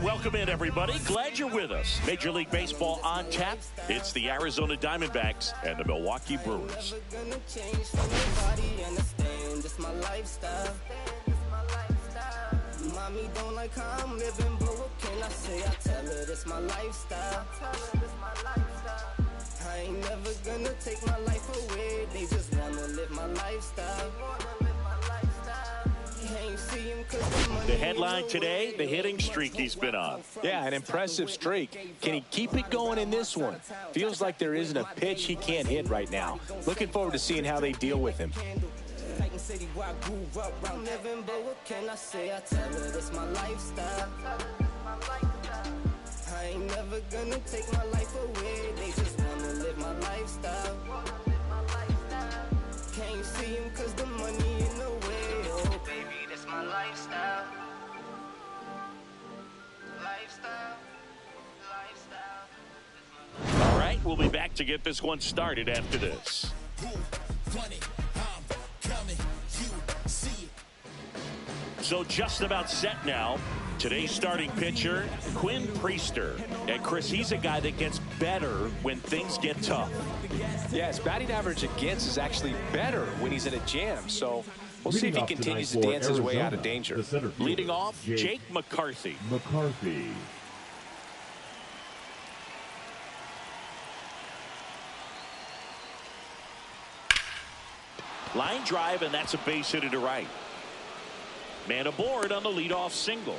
Welcome in, everybody. Glad you're with us. Major League Baseball on tap. It's the Arizona Diamondbacks and the Milwaukee Brewers. Mommy don't like how I'm living, but what can I say? I tell her this my lifestyle. I ain't never gonna take my life away. They just wanna live my lifestyle. The headline today, the hitting streak he's been on. Yeah, an impressive streak. Can he keep it going in this one? Feels like there isn't a pitch he can't hit right now. Looking forward to seeing how they deal with him. I ain't never gonna take my life away. They just wanna live my lifestyle. Can't see him cause the money in the way. Oh baby, that's my lifestyle. All right, we'll be back to get this one started after this. So just about set now. Today's starting pitcher, Quinn Priester. And Chris, he's a guy that gets better when things get tough. Yeah, his batting average against is actually better when he's in a jam. So we'll see if he continues to dance his way out of danger. Leading off, Jake McCarthy. Line drive, and that's a base hit to right. Man aboard on the leadoff single.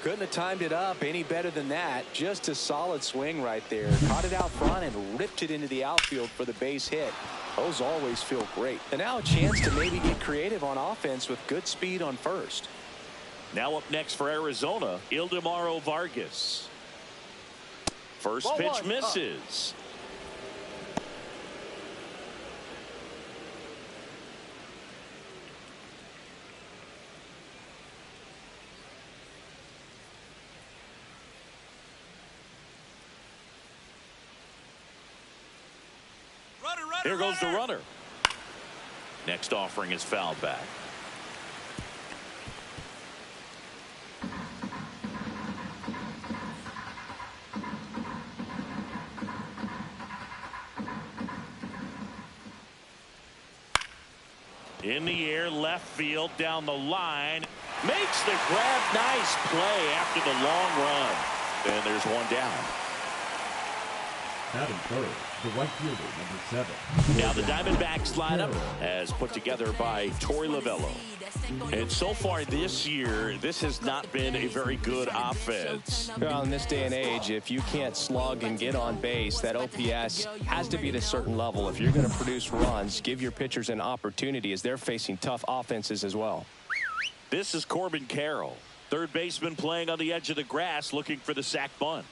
Couldn't have timed it up any better than that. Just a solid swing right there. Caught it out front and ripped it into the outfield for the base hit. Those always feel great. And now a chance to maybe get creative on offense with good speed on first. Now up next for Arizona, Ildemaro Vargas. First pitch misses. Here goes the runner. Next offering is fouled back. In the air, left field, down the line. Makes the grab. Nice play after the long run. And there's one down. Adam third, the right fielder, number 7. Now the Diamondbacks lineup as put together by Torey Lovello. And so far this year, this has not been a very good offense. Well, in this day and age, if you can't slug and get on base, that OPS has to be at a certain level. If you're going to produce runs, give your pitchers an opportunity as they're facing tough offenses as well. This is Corbin Carroll, third baseman playing on the edge of the grass looking for the sac bunt.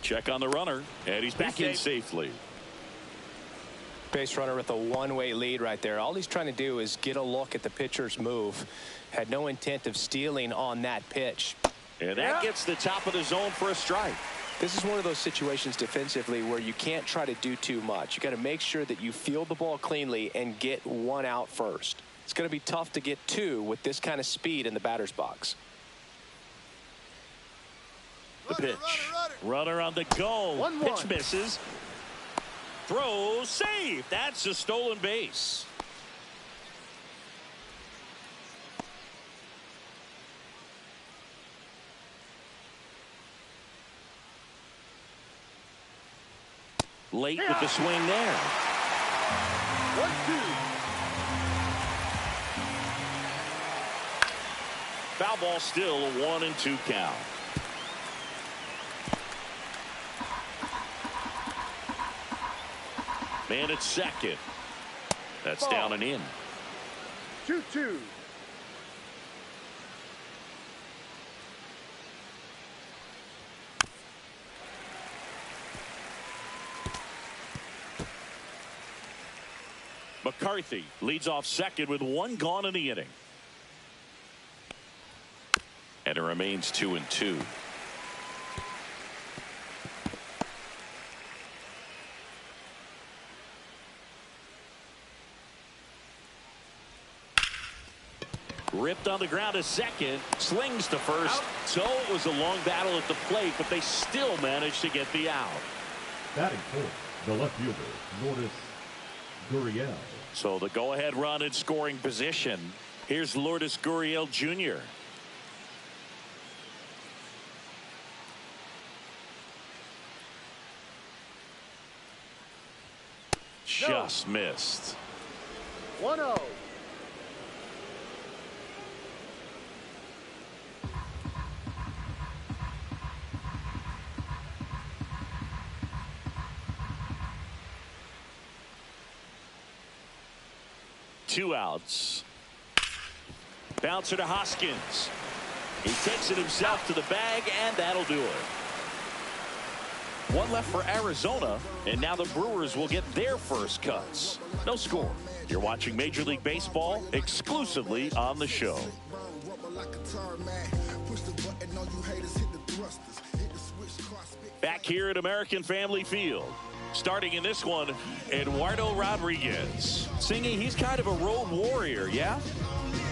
Check on the runner, and he's back in safely. Base runner with a one-way lead right there. All he's trying to do is get a look at the pitcher's move. Had no intent of stealing on that pitch. And that gets the top of the zone for a strike. This is one of those situations defensively where you can't try to do too much. You got to make sure that you field the ball cleanly and get one out first. It's going to be tough to get two with this kind of speed in the batter's box. The pitch. Runner on the go. Pitch misses. Throw, save. That's a stolen base. Late with the swing there. 1-2. Foul ball still, a 1-2 count. Man at second. That's down and in. 2-2. McCarthy leads off second with one gone in the inning. And it remains 2-2. Ripped on the ground to second. Slings to first. So it was a long battle at the plate, but they still managed to get the out. Batting fourth, the left fielder, Lourdes Gurriel. So the go-ahead run in scoring position. Here's Lourdes Gurriel Jr. Just missed. 1-0. Two outs. Bouncer to Hoskins. He takes it himself to the bag, and that'll do it. One left for Arizona, and now the Brewers will get their first cuts. No score. You're watching Major League Baseball exclusively on the show. Back here at American Family Field. Starting in this one, Eduardo Rodriguez. Singing, he's kind of a road warrior, yeah?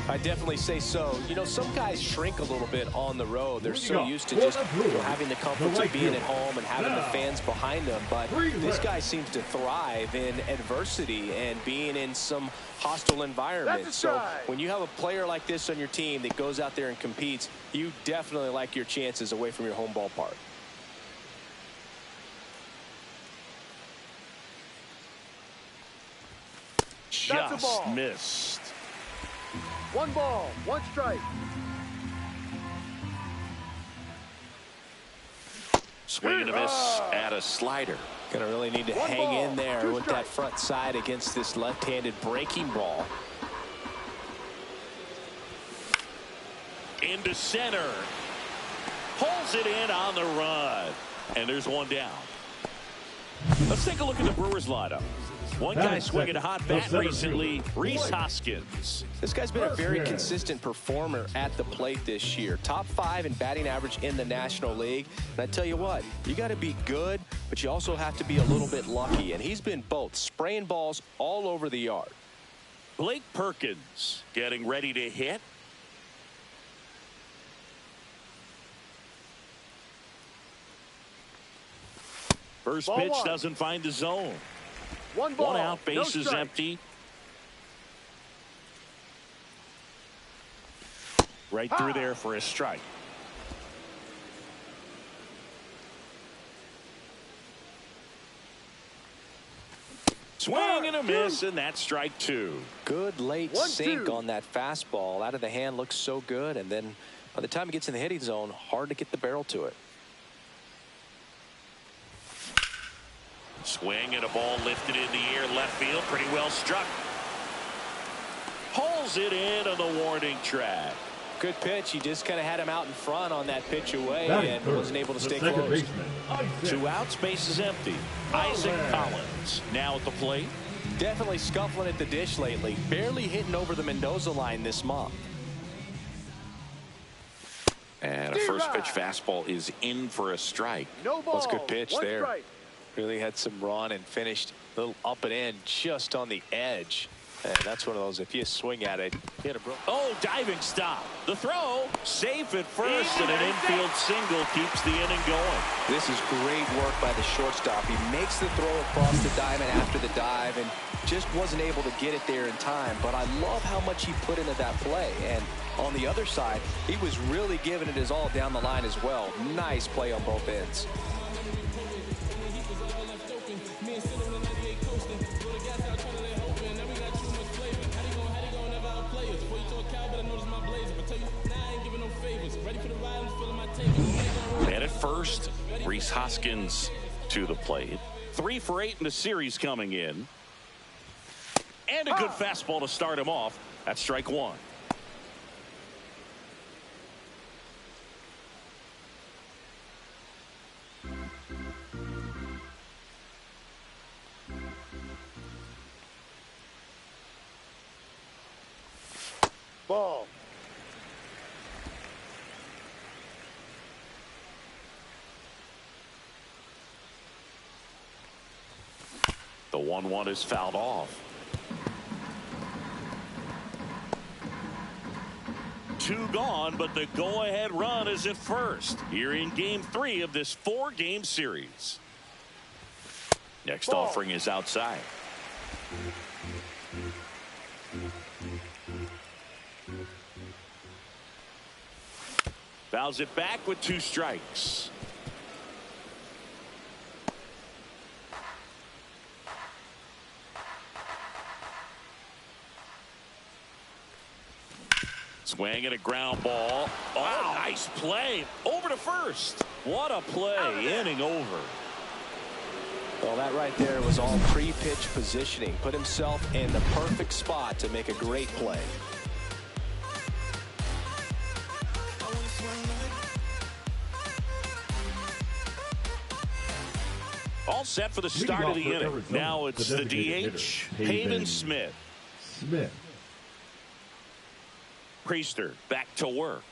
I definitely say so. You know, some guys shrink a little bit on the road. They're so used to just having the comforts of being at home and having the fans behind them. But this guy seems to thrive in adversity and being in some hostile environment. So when you have a player like this on your team that goes out there and competes, you definitely like your chances away from your home ballpark. Just missed. 1 ball, 1 strike. Swing and a miss at a slider. Gonna really need to hang in there with that front side against this left-handed breaking ball. Into center. Pulls it in on the run. And there's one down. Let's take a look at the Brewers lineup. One guy swinging a hot bat recently, Rhys Hoskins. This guy's been a very consistent performer at the plate this year. Top 5 in batting average in the National League. And I tell you what, you got to be good, but you also have to be a little bit lucky. And he's been both, spraying balls all over the yard. Blake Perkins getting ready to hit. First pitch doesn't find the zone. 1 ball, 1 out, bases no empty. Right through there for a strike. Swing and a miss, and that's strike 2. Good late sink on that fastball. Out of the hand, looks so good, and then by the time it gets in the hitting zone, hard to get the barrel to it. Swing and a ball lifted in the air, left field, pretty well struck. Pulls it in on the warning track. Good pitch. He just kind of had him out in front on that pitch away and wasn't able to stay close. 2 outs, bases empty. Isaac Collins now at the plate. Definitely scuffling at the dish lately. Barely hitting over the Mendoza line this month. And a first pitch fastball is in for a strike. No ball. That's a good pitch there. Strike. Really had some run and finished a little up and in just on the edge. And that's one of those, if you swing at it, hit a diving stop. The throw, safe at first, and an infield single keeps the inning going. This is great work by the shortstop. He makes the throw across the diamond after the dive and just wasn't able to get it there in time. But I love how much he put into that play. And on the other side, he was really giving it his all down the line as well. Nice play on both ends. And at first, Rhys Hoskins to the plate. 3 for 8 in the series coming in. And a good fastball to start him off. That's strike 1. Ball. The 1-1 is fouled off. 2 gone, but the go-ahead run is at first. Here in Game 3 of this 4-game series. Next offering is outside. Fouls it back with 2 strikes. Swing and a ground ball. Oh, nice play. Over to first. What a play. Inning over. Well, that right there was all pre-pitch positioning. Put himself in the perfect spot to make a great play. All set for the start of the inning. Now it's the DH, Haven Smith. Priester back to work.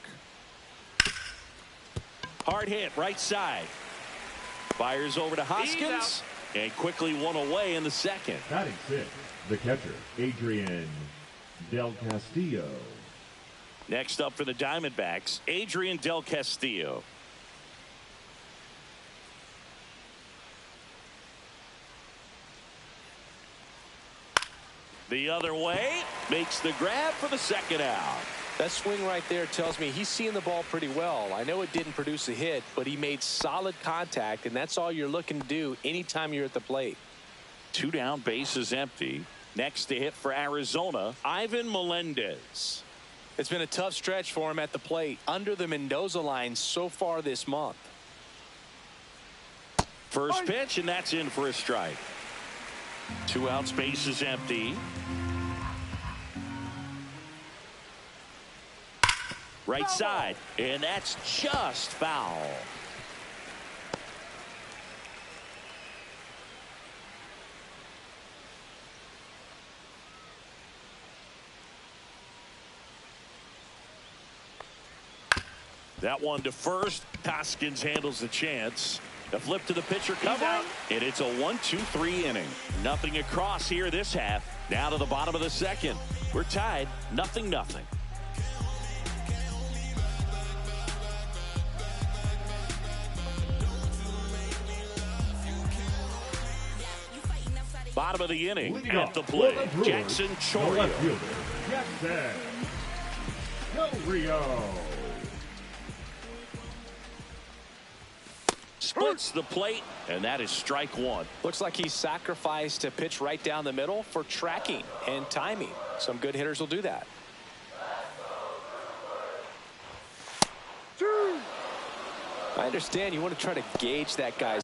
Hard hit right side. Fires over to Hoskins. And quickly one away in the second. Batting 6, the catcher, Adrian Del Castillo. Next up for the Diamondbacks, Adrian Del Castillo. The other way, makes the grab for the second out. That swing right there tells me he's seeing the ball pretty well. I know it didn't produce a hit, but he made solid contact, and that's all you're looking to do anytime you're at the plate. 2 down, bases empty. Next to hit for Arizona, Ivan Melendez. It's been a tough stretch for him at the plate, under the Mendoza line so far this month. First pitch, and that's in for a strike. 2 outs, bases empty. Right side, and that's just foul. That one to first. Hoskins handles the chance. The flip to the pitcher cover, and it's a 1-2-3 inning. Nothing across here this half. Now to the bottom of the second. We're tied, 0-0. Bottom of the inning. Leading At the off for plate, the Brewers, Jackson the Chourio. left fielder, Jackson Chourio. Splits the plate, and that is strike 1. Looks like he sacrificed a pitch right down the middle for tracking and timing. Some good hitters will do that. I understand you want to try to gauge that guy's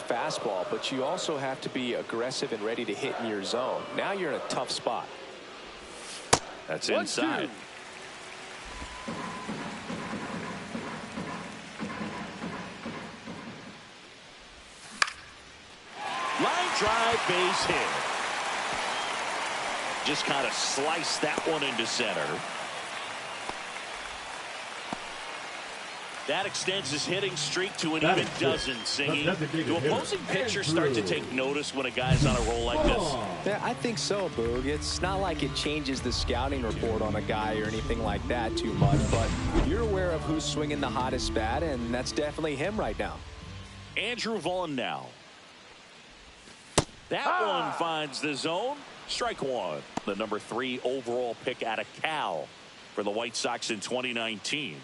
fastball, but you also have to be aggressive and ready to hit in your zone. Now you're in a tough spot. That's inside. 1-2. Line drive, base hit. Just kind of sliced that one into center. That extends his hitting streak to an even dozen, Singy. Do opposing pitchers start to take notice when a guy's on a roll like this? Yeah, I think so, Boog. It's not like it changes the scouting report on a guy or anything like that too much, but you're aware of who's swinging the hottest bat, and that's definitely him right now. Andrew Vaughn now. That one finds the zone. Strike one. The number 3 overall pick out of Cal for the White Sox in 2019.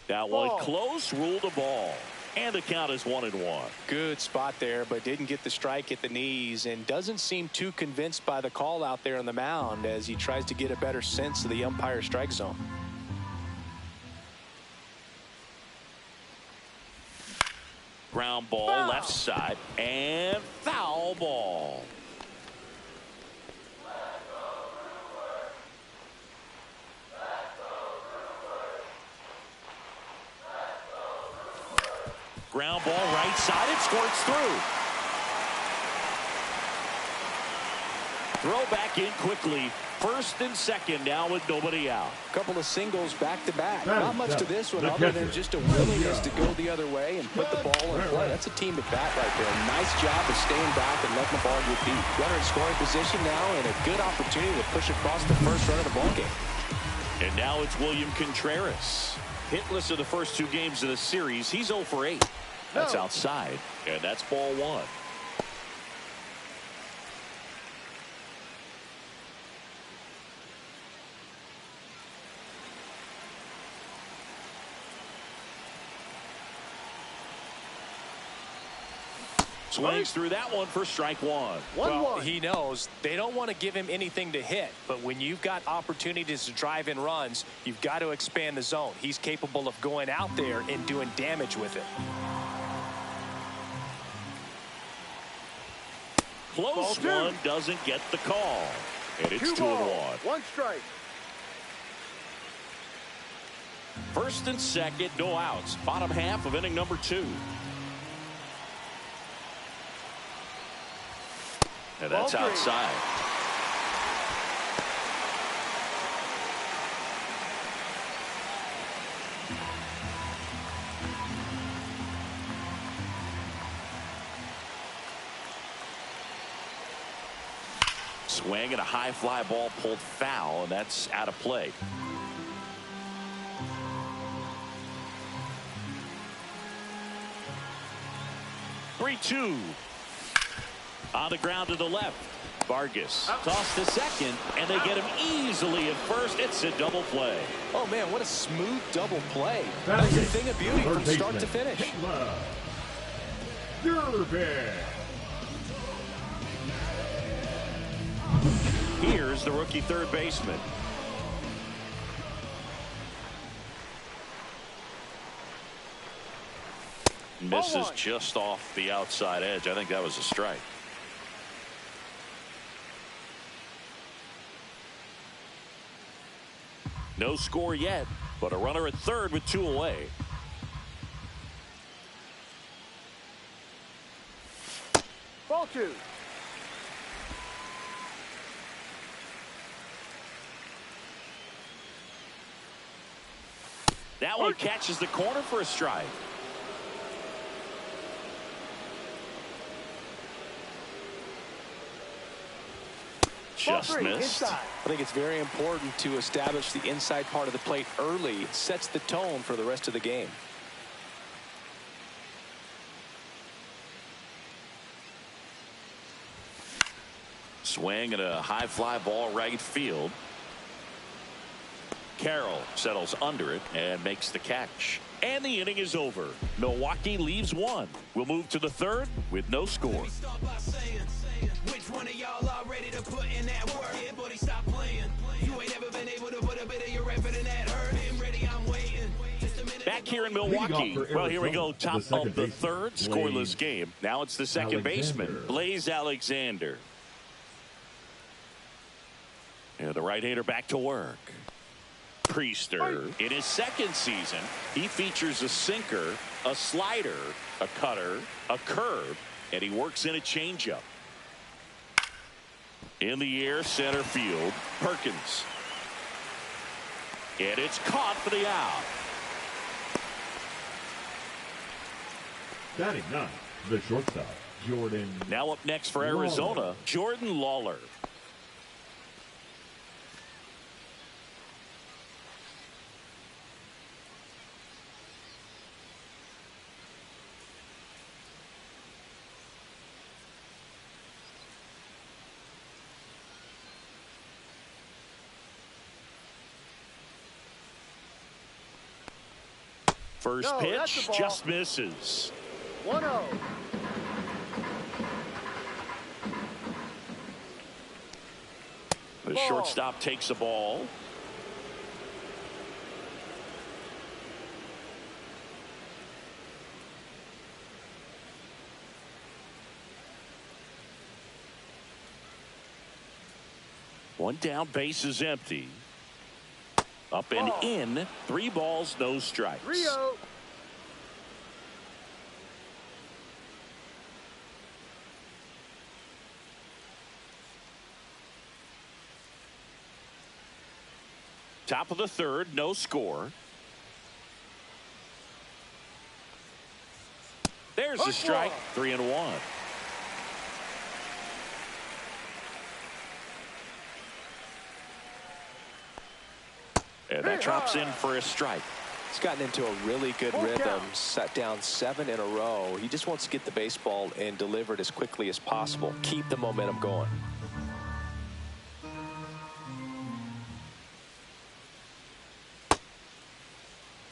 That one close, ruled a ball. And the count is 1-1. Good spot there, but didn't get the strike at the knees and doesn't seem too convinced by the call out there on the mound as he tries to get a better sense of the umpire strike zone. Ground ball, left side, and foul ball. Ground ball, right side, it squirts through. Throw back in quickly. First and second now with nobody out. A couple of singles back to back. Not much to this one other than just a willingness to go the other way and put the ball in play. That's a team at bat right there. Nice job of staying back and letting the ball get deep. Runner in scoring position now and a good opportunity to push across the first run of the ball game. And now it's William Contreras. Hitless of the first 2 games of the series. He's 0 for 8. That's outside, and that's ball 1. Swings through that one for strike one. Well, he knows they don't want to give him anything to hit, but when you've got opportunities to drive in runs, you've got to expand the zone. He's capable of going out there and doing damage with it. Close one, doesn't get the call. And it's 2-1. 1 strike. First and second, no outs. Bottom half of inning number 2. And that's outside. Swing and a high fly ball pulled foul, and that's out of play. Three-two. On the ground to the left. Vargas tossed to second, and they get him easily at first. It's a double play. Oh, man, what a smooth double play. That was a thing of beauty from start to finish. Here's the rookie third baseman. Misses just off the outside edge. I think that was a strike. No score yet, but a runner at third with 2 away. Ball 2. That one catches the corner for a strike. Just missed. Inside. I think it's very important to establish the inside part of the plate early. It sets the tone for the rest of the game. Swing and a high fly ball right field. Carroll settles under it and makes the catch. And the inning is over. Milwaukee leaves 1. We'll move to the third with no score. Which one of y'all are ready to put in that work? Yeah, buddy, stop playing. You ain't ever been able to back here in Milwaukee. Well, here we go, top of the third, scoreless game. Now it's the second baseman, Blaze Alexander. And the right-hander back to work. Priester, in his second season, he features a sinker, a slider, a cutter, a curve, and he works in a changeup. In the air, center field, Perkins. And it's caught for the out. Batting ninth, the shortstop, Jordan. Now up next for Arizona, Jordan Lawler. First pitch just misses. 1-0. The shortstop takes the ball. One down, base is empty. Up and in, 3 balls, no strikes. 3-0. Top of the third, no score. There's the strike, 3-1. And that drops in for a strike. He's gotten into a really good rhythm, set down 7 in a row. He just wants to get the baseball and deliver it as quickly as possible. Keep the momentum going.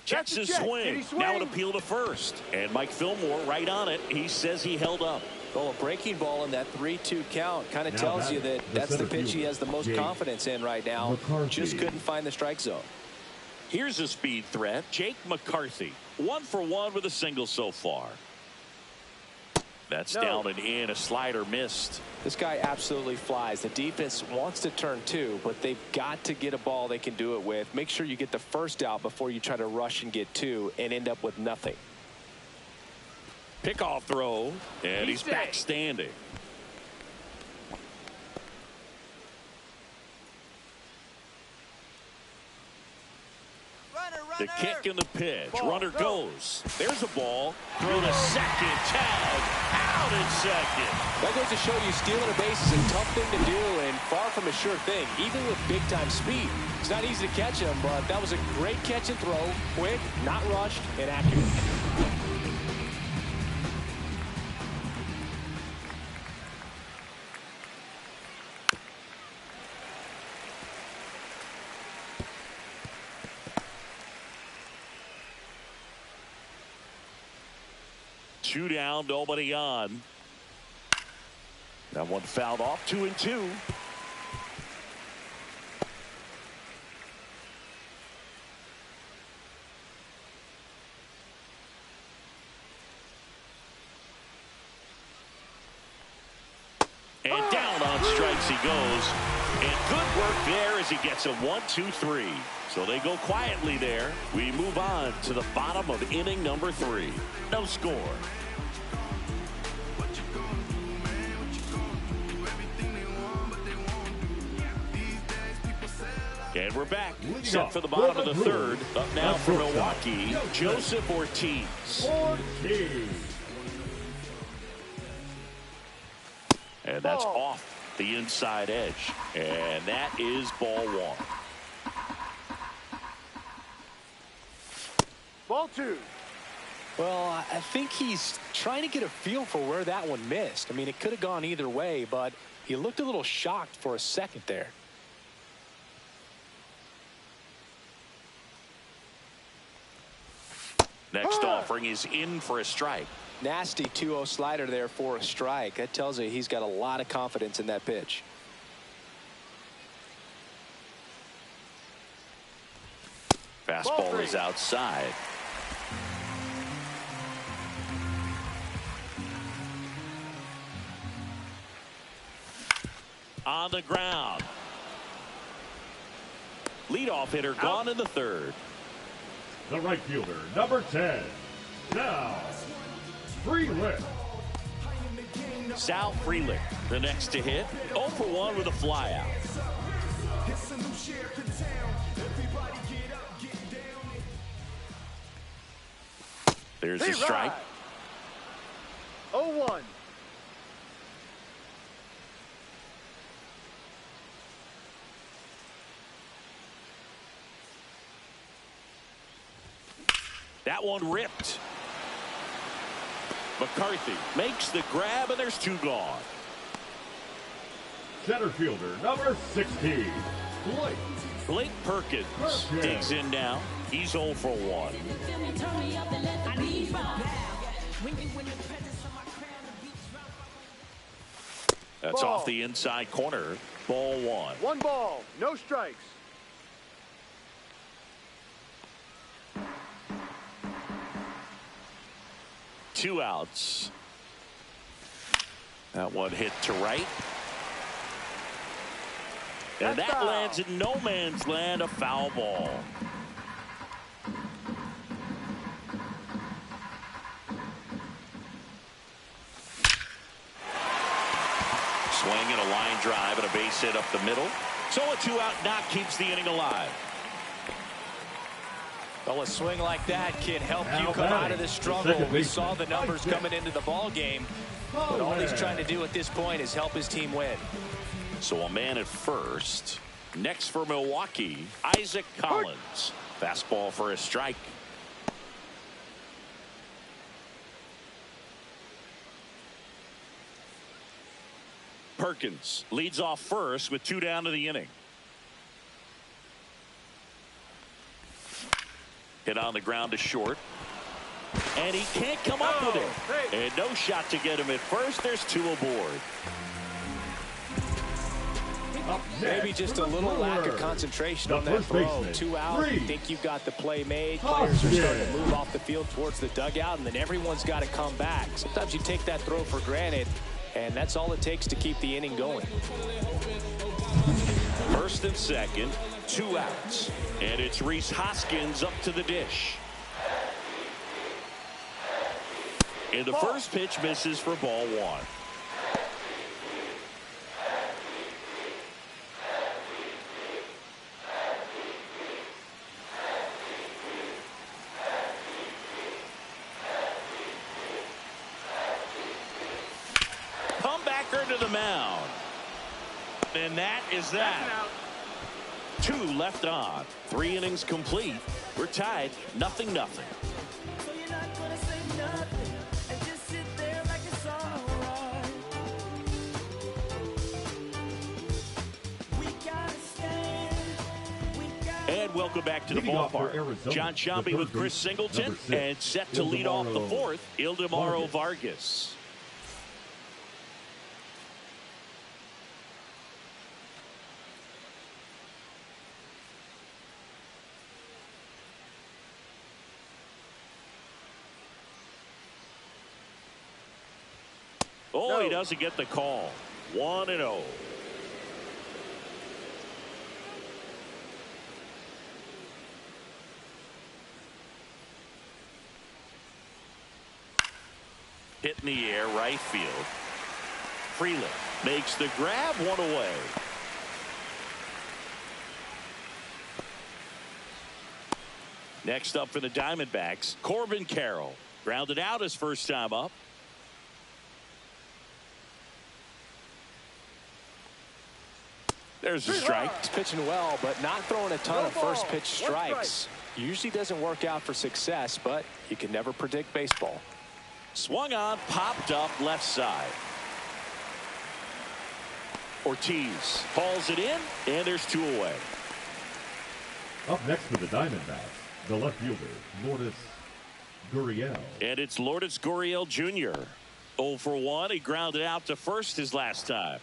Checks his swing. Now an appeal to first. And Mike Fillmore right on it. He says he held up. Well, a breaking ball in that 3-2 count kind of tells you that that's the pitch he has the most confidence in right now. Just couldn't find the strike zone. Here's a speed threat, Jake McCarthy. 1 for 1 with a single so far. That's down and in. A slider missed. This guy absolutely flies. The defense wants to turn 2, but they've got to get a ball they can do it with. Make sure you get the first out before you try to rush and get 2 and end up with nothing. Pickoff throw, and he's back standing. The kick and the pitch. Runner goes. There's a ball. Throw to second. Tag. Out at second. That goes to show you stealing a base is a tough thing to do and far from a sure thing, even with big-time speed. It's not easy to catch him, but that was a great catch and throw. Quick, not rushed, and accurate. Two down, nobody on. That one fouled off, 2-2. And down on strikes he goes. And good work there as he gets a 1-2-3. So they go quietly there. We move on to the bottom of inning number 3. No score. And we're back. Set for the bottom of the third. Up now for Milwaukee, Joseph Ortiz. And that's off the inside edge. And that is ball 1. Ball 2. Well, I think he's trying to get a feel for where that one missed. I mean, it could have gone either way, but he looked a little shocked for a second there. Next offering is in for a strike. Nasty 2-0 slider there for a strike. That tells you he's got a lot of confidence in that pitch. Fastball is outside. On the ground. Leadoff hitter gone in the third. The right fielder, number 10, Sal Frelick. Sal Frelick, the next to hit. 0 for 1 with a flyout. There's a strike. 0-1. That one ripped. McCarthy makes the grab, and there's 2 gone. Center fielder, number 16, Blake Perkins digs in now. He's 0 for 1. That's Ball. off the inside corner. Ball 1. 1 ball, no strikes. Two outs. That one hit to right. And That's that foul. lands in no man's land, a foul ball. Swing and a line drive and a base hit up the middle. So a 2-out knock keeps the inning alive. Well, a swing like that can help you Now come out batting, of this the struggle. second We baseman, saw the numbers Mike coming into the ball game, but all he's trying to do at this point is help his team win. So a man at first. Next for Milwaukee, Isaac Collins. Fastball for a strike. Perkins leads off first with 2 down to the inning. Hit on the ground to short. And he can't come up with it. And no shot to get him at first. There's 2 aboard. Maybe just a little lack of concentration on that throw. 2 out. You think you've got the play made. Players are starting to move off the field towards the dugout, and then everyone's got to come back. Sometimes you take that throw for granted, and that's all it takes to keep the inning going. First and second, 2 outs. And it's Rhys Hoskins up to the dish. And the first pitch misses for ball 1. Comebacker to the mound. And that is that. 2 left on. 3 innings complete. We're tied 0-0. So you're not gonna say nothing and just sit there like it's alright. We gotta stand. And welcome back to the Leading off for ballpark. Arizona, John the Sciambi third with Chris baseman, Singleton number 6, and set to lead off the 4th, Ildemaro Vargas. Vargas. Oh, he doesn't get the call. 1-0. Hit in the air, right field. Frelick makes the grab, 1 away. Next up for the Diamondbacks, Corbin Carroll. Grounded out his first time up. There's a strike. He's pitching well, but not throwing a ton of first pitch strikes. Usually doesn't work out for success, but you can never predict baseball. Swung on, popped up left side. Ortiz hauls it in, and there's 2 away. Up next for the Diamondbacks, the left fielder, Lourdes Gurriel. And it's Lourdes Gurriel Jr. 0 for 1. He grounded out to first his last time.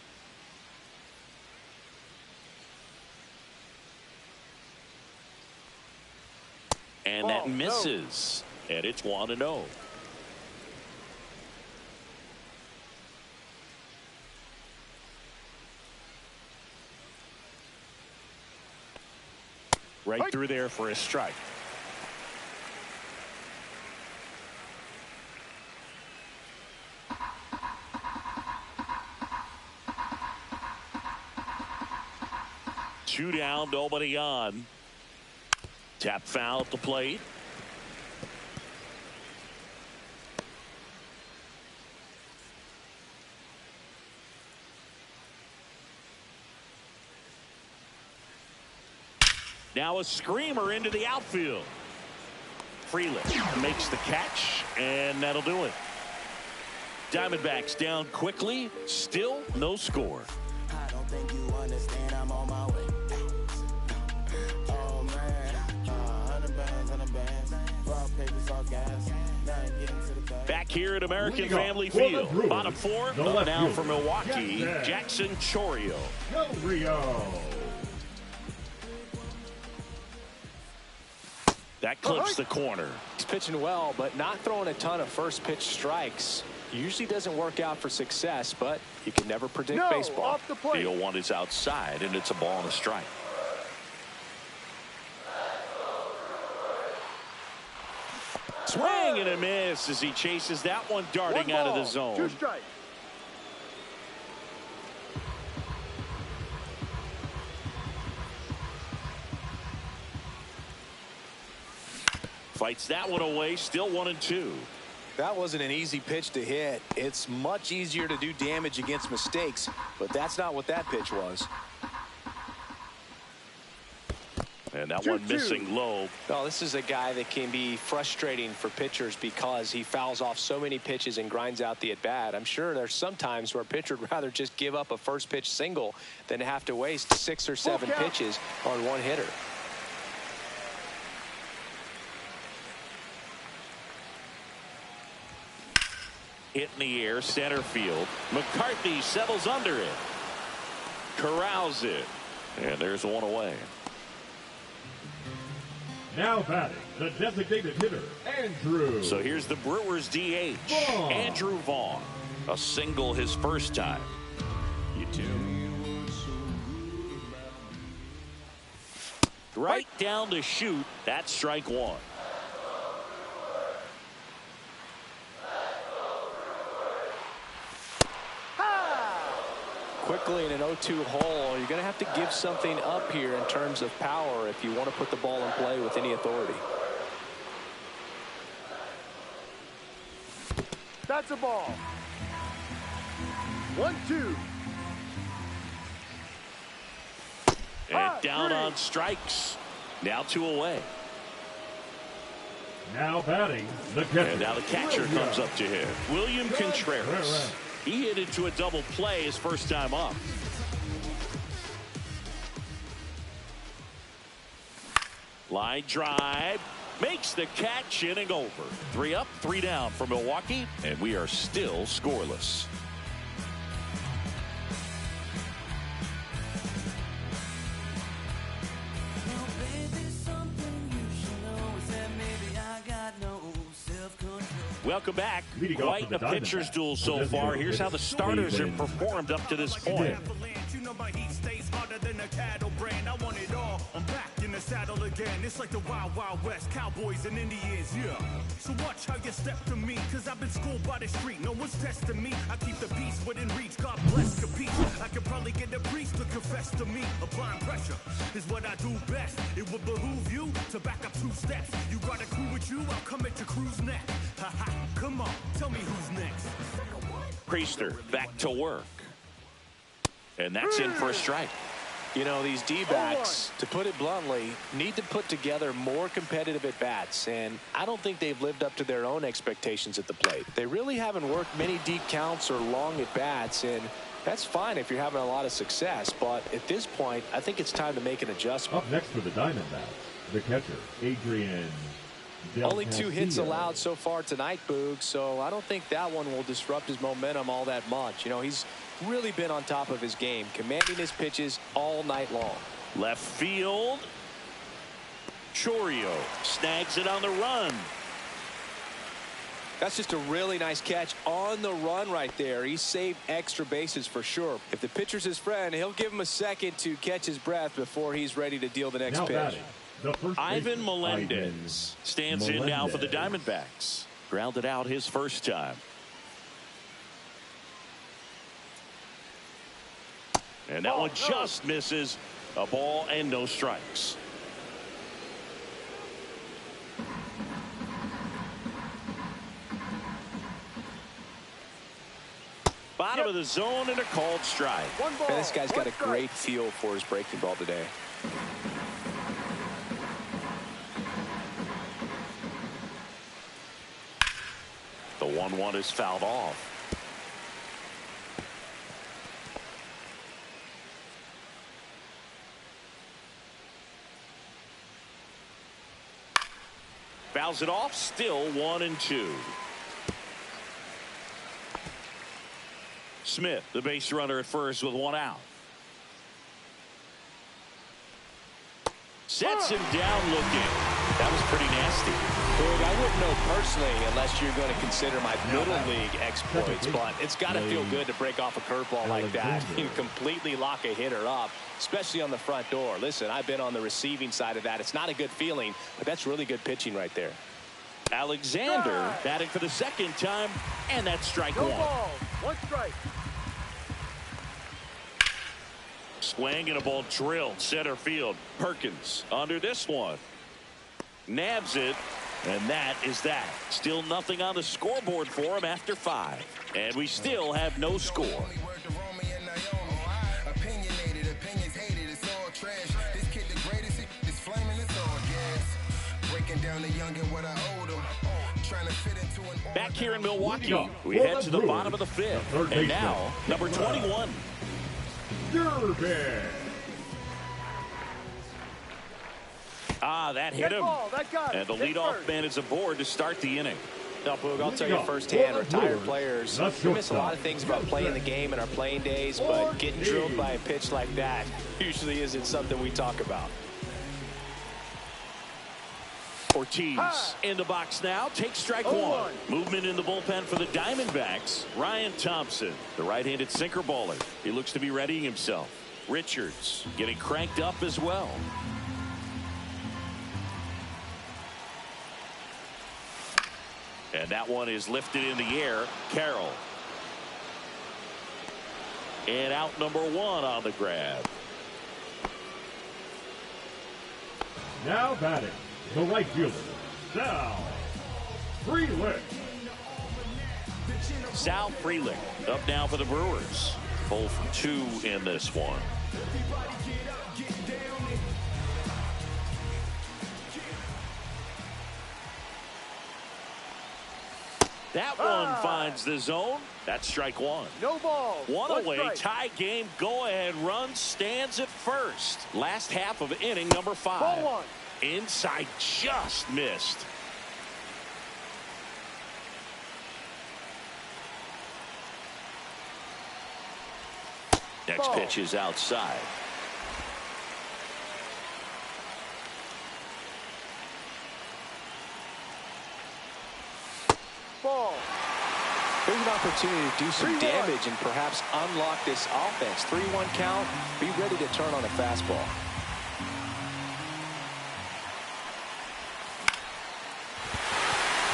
And that misses. And it's 1-0. Right through there for a strike. Two down, nobody on. Tap foul at the plate. Now a screamer into the outfield. Freeland makes the catch, and that'll do it. Diamondbacks down quickly, still no score. I don't think you understand, I'm on my way. Oh man, 100 bands, raw papers, all gas. Now I'm getting to the back. Back here at American Leading off Family for the Field. Brewers, Bottom four, the up left now fielder, for Milwaukee, Jackson Chorio. Del Rio. That clips the corner. He's pitching well, but not throwing a ton of first pitch strikes. Usually doesn't work out for success, but you can never predict No, baseball. off the plate. The 0-1 is outside, and it's a ball and a strike. Swing and a miss as he chases that one darting out of the zone. 2 strikes. Fights that one away, still 1-2. That wasn't an easy pitch to hit. It's much easier to do damage against mistakes, but that's not what that pitch was. And that 2-2. one missing low. Well, this is a guy that can be frustrating for pitchers because he fouls off so many pitches and grinds out the at-bat. I'm sure there's some times where a pitcher would rather just give up a first pitch single than have to waste 6 or 7 pitches on one hitter. Hit in the air, center field. McCarthy settles under it. Corrals it. And there's one away. Now batting, the designated hitter, Andrew. So here's the Brewers DH, Vaughn. Andrew Vaughn. A single his first time. You too. Right down to shoot. That's strike one. Quickly in an 0-2 hole, you're going to have to give something up here in terms of power if you want to put the ball in play with any authority. That's a ball. 1-2. And down on strikes. Now 2 away. Now batting, the catcher. And now the catcher comes up to him. William Contreras. He hit into a double play his first time up. Line drive. Makes the catch, inning over. 3 up, 3 down for Milwaukee, and we are still scoreless. Well, baby, something you should know is that maybe I got no self-control. Welcome back. Leading off Quite for the a pitcher's Diamondbacks, duel so the far. designated Here's how the hitter, starters have Cleveland. performed up to this point. You know my heat stays harder than a cattle brand. I want it all. I'm back in the saddle again. It's like the Wild Wild West, cowboys and Indians, yeah. So watch how you step to me, cause I've been schooled by the street. No one's testing me. I keep the peace within reach. God bless Capiche. I could probably get a priest to confess to me. Applying pressure is what I do best. It would behoove you to back up 2 steps. You got a crew with you, I'll come at your crew's neck. Ha ha, come on, tell me who's next. Priester back to work. And that's in for a strike. You know, these D-backs, to put it bluntly, need to put together more competitive at-bats, and I don't think they've lived up to their own expectations at the plate. They really haven't worked many deep counts or long at-bats, and that's fine if you're having a lot of success, but at this point, I think it's time to make an adjustment. Up next for the Diamondbacks, the catcher, Adrian Del Only 2 hits Castillo. allowed so far tonight, Boog, so I don't think that one will disrupt his momentum all that much. You know, he's really been on top of his game, commanding his pitches all night long. Left field. Chorio snags it on the run. That's just a really nice catch on the run right there. He saved extra bases for sure. If the pitcher's his friend, he'll give him a second to catch his breath before he's ready to deal the next Now pitch. batting, the first Ivan baseman, Melendez stands in now for the Diamondbacks. Grounded out his first time. And that one just misses. A ball and no strikes. Bottom of the zone and a called strike. One ball. And this guy's got one a strike. great feel for his breaking ball today. The 1-1 is fouled off. Fouls it off. Still 1-2. Smith, the base runner at first with one out. Sets him down looking. That was pretty nasty. Big, I wouldn't know personally unless you're going to consider my little league exploits, but it's got to feel good to break off a curveball like that and completely lock a hitter up, especially on the front door. Listen, I've been on the receiving side of that. It's not a good feeling, but that's really good pitching right there. Alexander batting for the second time, and that's strike No one. ball. One strike. Swing and a ball drilled center field. Perkins under this one. Nabs it, and that is that. Still nothing on the scoreboard for him after 5. And we still have no score. Back here in Milwaukee, we head to the bottom of the 5th. And now, number 21. Durbin. Ah, that hit him. Ball. That got And the it. leadoff man is aboard to start the inning. Now, Boog, I'll tell you firsthand, retired players, we miss a lot of things about playing the game in our playing days, but getting drilled by a pitch like that usually isn't something we talk about. Ortiz in the box now. Takes strike one. Movement in the bullpen for the Diamondbacks. Ryan Thompson, the right-handed sinker baller. He looks to be readying himself. Richards getting cranked up as well. And that one is lifted in the air. Carroll. And out number 1 on the grab. Now batting, the right fielder, Sal Frelick. Sal Frelick up now for the Brewers. 0 for 2 in this one. That one finds the zone. That's strike one. No ball. One away, strike. tie game, go-ahead run stands at first. Last half of inning number 5. Ball one. Inside, just missed. Next Ball. pitch is outside. Ball. There's an opportunity to do some damage and perhaps unlock this offense. 3-1 count. Be ready to turn on a fastball.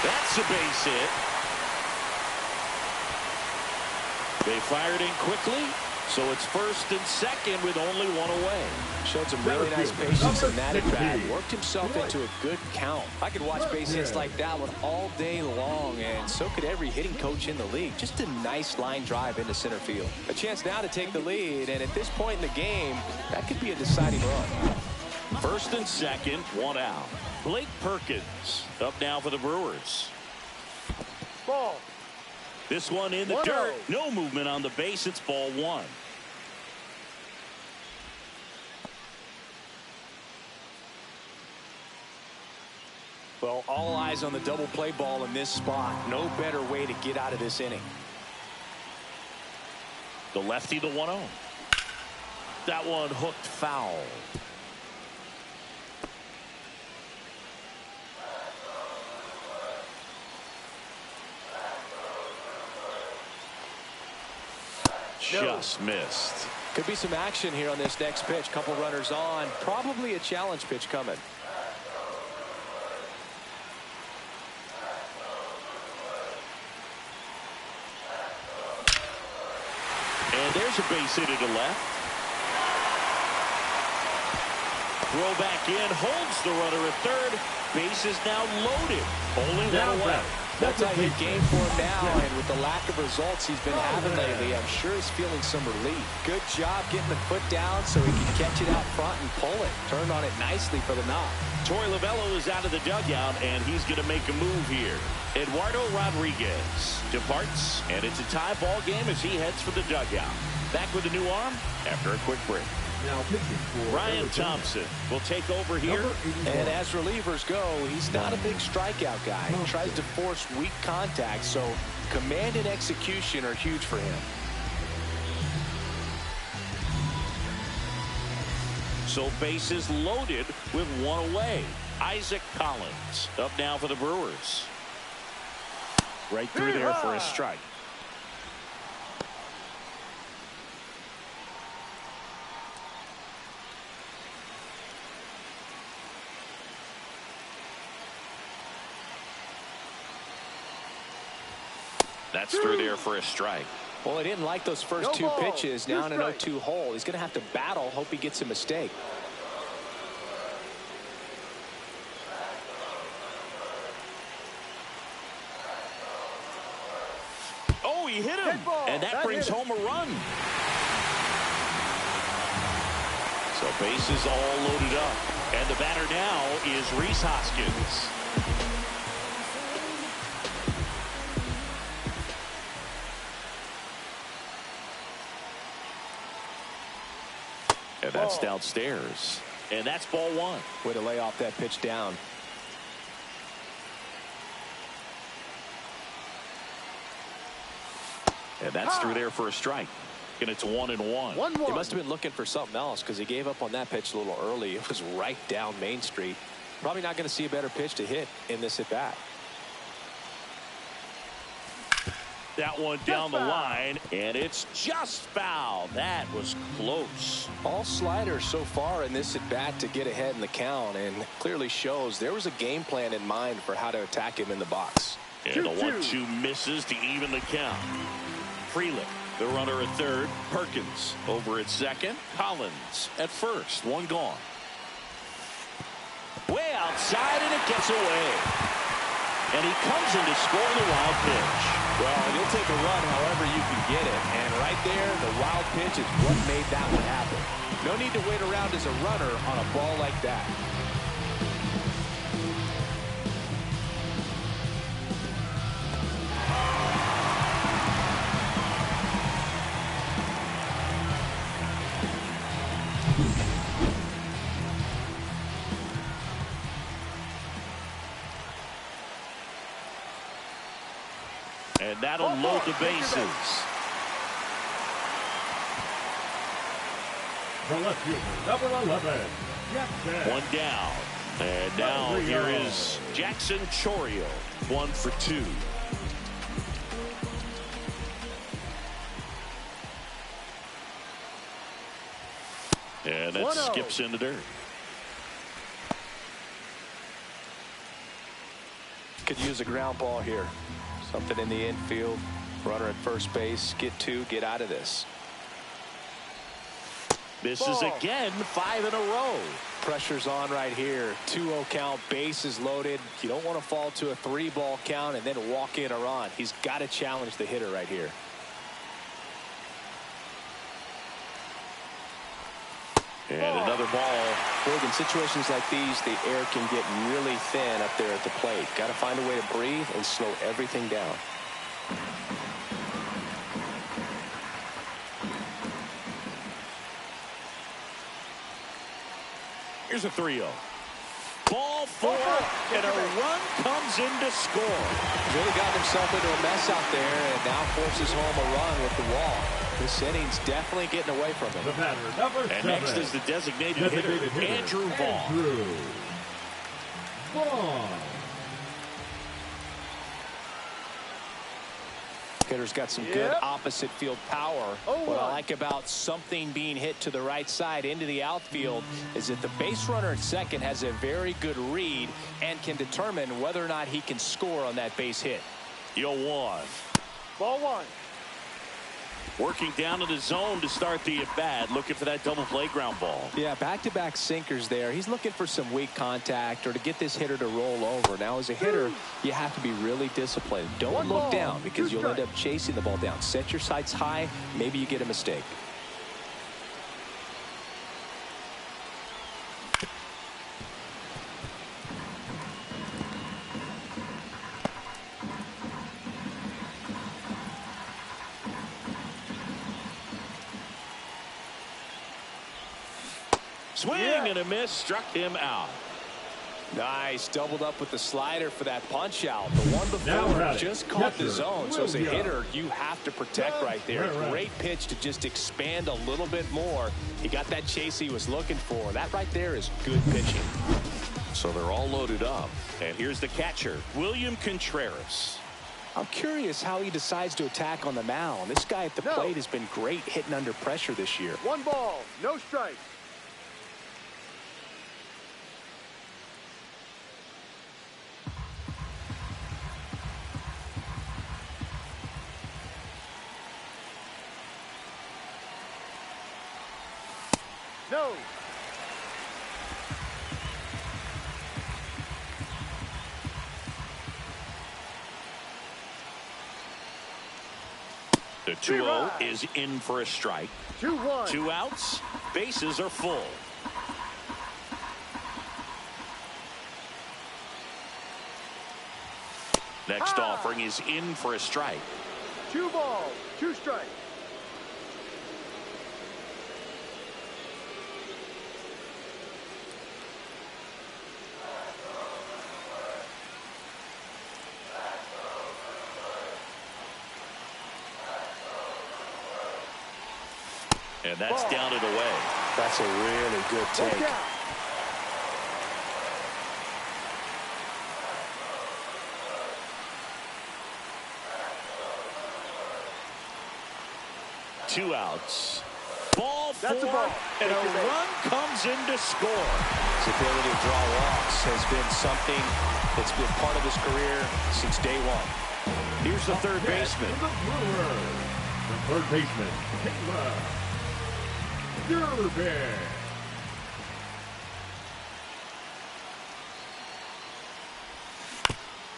That's a base hit. They fired in quickly, so it's first and second with only 1 away. Showed some really nice patience in that at bat. Worked himself into a good count. I could watch base hits like that one all day long, and so could every hitting coach in the league. Just a nice line drive into center field. A chance now to take the lead, and at this point in the game, that could be a deciding run. First and second, 1 out. Blake Perkins up now for the Brewers. Ball. This one in the 1-0. dirt. No movement on the base. It's ball 1. Well, all eyes on the double play ball in this spot. No better way to get out of this inning. The lefty, the 1-0. That one hooked foul. just missed. Could be some action here on this next pitch. Couple runners on. Probably a challenge pitch coming. And there's a base hit to left. Throw back in, holds the runner at third. Base is now loaded. Only one away. That's a good game for him now, and with the lack of results he's been having lately, I'm sure he's feeling some relief. Good job getting the foot down so he can catch it out front and pull it. Turned on it nicely for the knock. Torey Lovullo is out of the dugout, and he's going to make a move here. Eduardo Rodriguez departs, and it's a tie ball game as he heads for the dugout. Back with a new arm after a quick break. Now pitching for Ryan Thompson will take over here. And as relievers go, he's not a big strikeout guy. He tries to force weak contact, so command and execution are huge for him. So bases loaded with one away. Isaac Collins up now for the Brewers. Right through there for a strike. That's through there for a strike. Well, he didn't like those first two pitches. Now in an 0-2 hole. He's going to have to battle. Hope he gets a mistake. Oh, he hit him. And that brings home a run. So bases all loaded up. And the batter now is Rhys Hoskins. And that's downstairs. And that's ball one. Way to lay off that pitch down. And that's through there for a strike. And it's 1-1. He must have been looking for something else because he gave up on that pitch a little early. It was right down Main Street. Probably not going to see a better pitch to hit in this at bat. That one down the line, and it's just foul. That was close. All sliders so far in this at bat to get ahead in the count, and clearly shows there was a game plan in mind for how to attack him in the box. And the 1-2 misses to even the count. Frelick, the runner at third. Perkins over at second. Collins at first. One gone. Way outside, and it gets away. And he comes in to score the wild pitch. Well, you'll take a run however you can get it. And right there, the wild pitch is what made that one happen. No need to wait around as a runner on a ball like that. And that'll load the bases. The left fielder, number 11, Jackson. One down. And now here is Jackson Chourio. 1 for 2. And that skips into dirt. Could use a ground ball here. Something in the infield. Runner at first base. Get 2. Get out of this. Misses again. 5 in a row. Pressure's on right here. 2-0 count. Bases loaded. You don't want to fall to a 3-ball count and then walk in a run. He's got to challenge the hitter right here. And another ball. Look, in situations like these, the air can get really thin up there at the plate. Got to find a way to breathe and slow everything down. Here's a 3-0. Ball 4, and a run comes in to score. He's really gotten himself into a mess out there and now forces home a run with the wall. This inning's definitely getting away from him. The batter, number 7. And next is the designated hitter, Andrew Vaughn. Hitter's got some good opposite field power. What I like about something being hit to the right side into the outfield is that the base runner at second has a very good read and can determine whether or not he can score on that base hit. 0-1. Ball one. Working down in the zone to start the at-bat, looking for that double play ground ball. Yeah, back-to-back sinkers there. He's looking for some weak contact or to get this hitter to roll over. Now, as a hitter, you have to be really disciplined. Don't look down because you'll end up chasing the ball down. Set your sights high. Maybe you get a mistake. Swing and a miss, struck him out. Nice, doubled up with the slider for that punch out. The one before just caught the zone. So as a hitter, you have to protect right there. Great pitch to just expand a little bit more. He got that chase he was looking for. That right there is good pitching. So they're all loaded up. And here's the catcher, William Contreras. I'm curious how he decides to attack on the mound. This guy at the plate has been great hitting under pressure this year. 1 ball, no strike. No. The 2-0 is in for a strike. 2-1. 2 outs. Bases are full. Next offering is in for a strike. 2 balls, 2 strikes. And that's down and away. That's a really good take. 2 outs. Ball 4, That's a ball. and a run comes in to score. His ability to draw walks has been something that's been part of his career since day one. Here's the third baseman. The Brewers. The third baseman, Diamondbacks.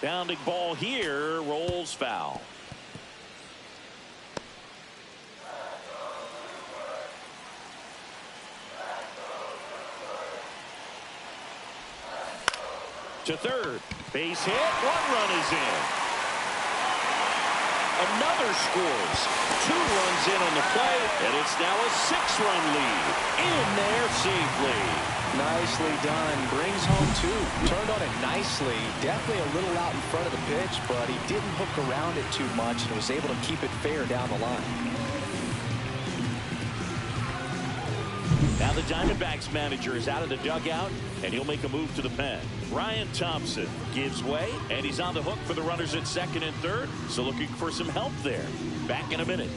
Bounding ball here, rolls foul. To third, base hit, 1 run is in. Another scores, 2 runs in on the play, and it's now a 6-run lead. In there safely. Nicely done. Brings home 2. Turned on it nicely. Definitely a little out in front of the pitch, but he didn't hook around it too much and was able to keep it fair down the line. Now the Diamondbacks manager is out of the dugout, and he'll make a move to the pen. Ryan Thompson gives way, and he's on the hook for the runners at second and third, so looking for some help there. Back in a minute.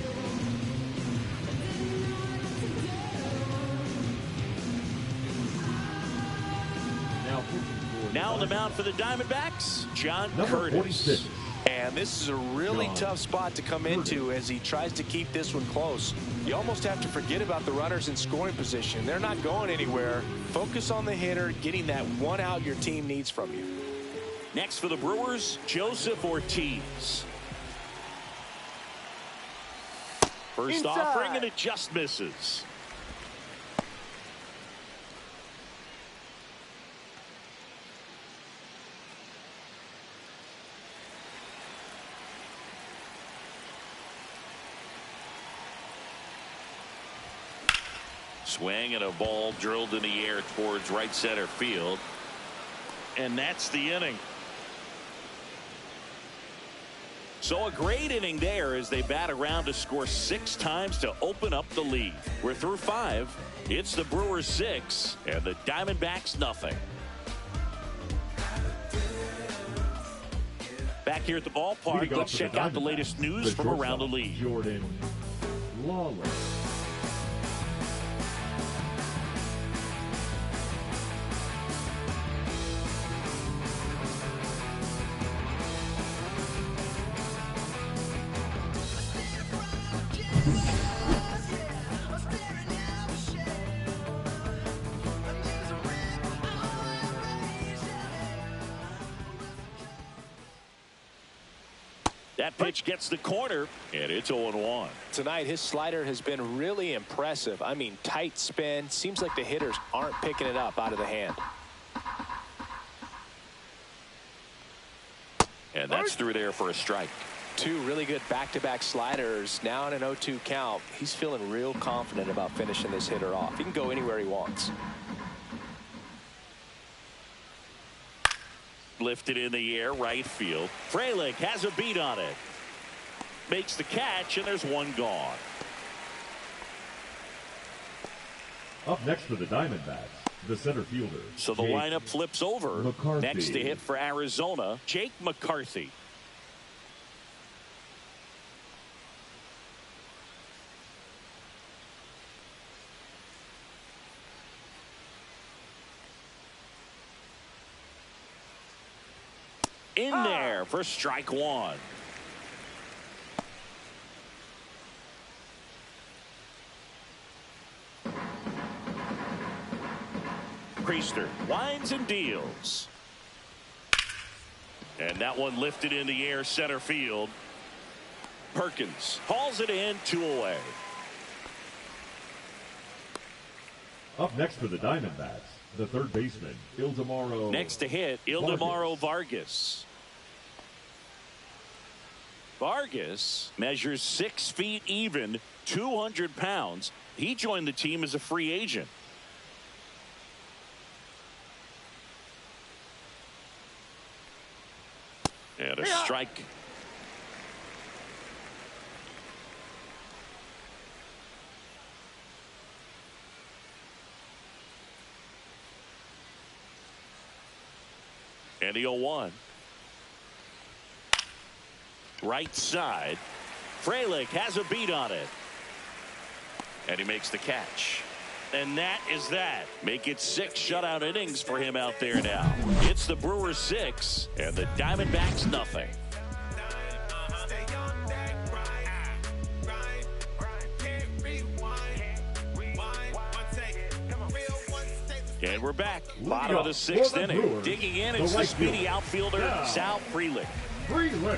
Now on the mound for the Diamondbacks, John Number Curtis. 46. And this is a really tough spot to come into as he tries to keep this one close. You almost have to forget about the runners in scoring position. They're not going anywhere. Focus on the hitter, getting that 1 out your team needs from you. Next for the Brewers, Joseph Ortiz. First offering, and it just misses. Swing and a ball drilled in the air towards right center field. And that's the inning. So a great inning there as they bat around to score 6 times to open up the lead. We're through 5. It's the Brewers 6 and the Diamondbacks nothing. Back back here at the ballpark. Leading Let's off for check out the Diamondbacks, latest news the from around the shortstop, league. Jordan Lawler. That pitch gets the corner, and it's 0-1. Tonight, his slider has been really impressive. I mean, tight spin. Seems like the hitters aren't picking it up out of the hand. And that's through there for a strike. Two really good back-to-back sliders. Now in an 0-2 count. He's feeling real confident about finishing this hitter off. He can go anywhere he wants. Lifted in the air, right field. Frelick has a beat on it. Makes the catch, and there's one gone. Up next for the Diamondbacks, the center fielder. So the Jake lineup flips over. McCarthy. Next to hit for Arizona, Jake McCarthy. In there for strike one. Priester winds and deals. And that one lifted in the air center field. Perkins hauls it in, 2 away. Up next for the Diamondbacks, the third baseman, Ildemaro. Next to hit, Ildemaro Vargas. Vargas measures 6 feet even, 200 pounds. He joined the team as a free agent. And a strike. And the 0-1. Right side. Frelick has a beat on it. And he makes the catch. And that is that. Make it 6 shutout innings for him out there now. It's the Brewers 6 and the Diamondbacks nothing. And we're back. Bottom of the 6th inning. Digging in, it's the speedy outfielder, Sal Frelick.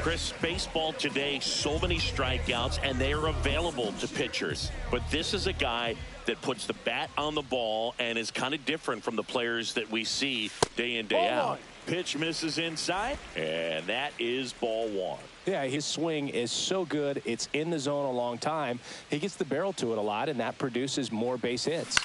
Chris, baseball today, so many strikeouts, and they are available to pitchers. But this is a guy that puts the bat on the ball and is kind of different from the players that we see day in, day out. Pitch misses inside, and that is ball one. Yeah, his swing is so good. It's in the zone a long time. He gets the barrel to it a lot, and that produces more base hits.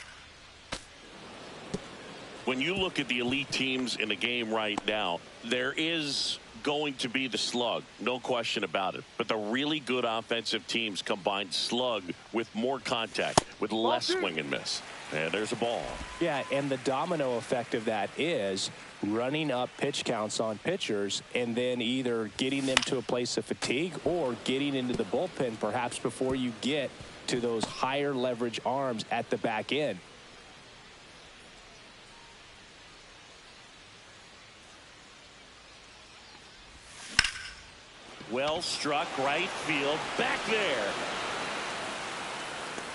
When you look at the elite teams in the game right now, there is going to be the slug, no question about it. But the really good offensive teams combine slug with more contact, with less swing and miss. And there's a ball. Yeah, and the domino effect of that is running up pitch counts on pitchers and then either getting them to a place of fatigue or getting into the bullpen perhaps before you get to those higher leverage arms at the back end. Well struck, right field, back there.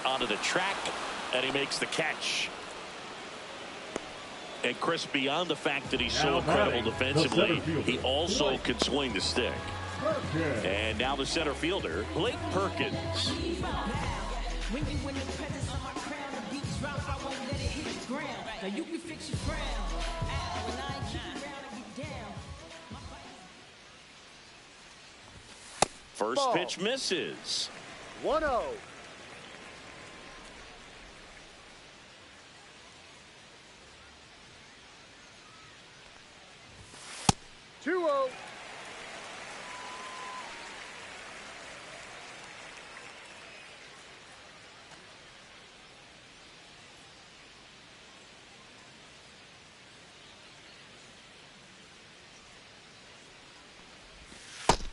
Onto the track, and he makes the catch. And Chris, beyond the fact that he's so incredible defensively, he also can swing the stick. And now the center fielder, Blake Perkins. When you in the presence of my crown, the beats drop, I won't let it hit the ground. Now you can fix your crown. When I ain't keep around and get down. First pitch misses. 1-0.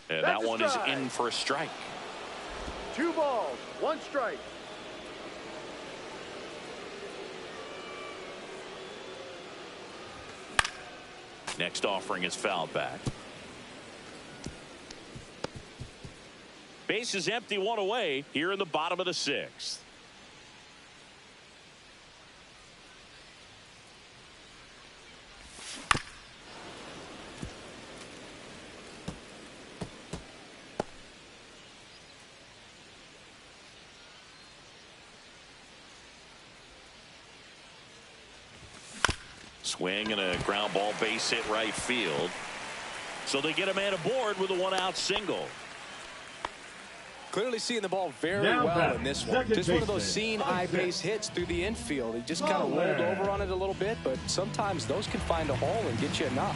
And That's that a one is strike. in for a strike. 2 balls, 1 strike. Next offering is fouled back. Base is empty, 1 away here in the bottom of the 6th. Swing and a ground ball, base hit right field. So they get a man aboard with a 1-out single. Clearly seeing the ball very Now well back, in this one. second Just one of those baseman, seeing eye base hits through the infield. He just kind of rolled over on it a little bit, but sometimes those can find a hole and get you enough.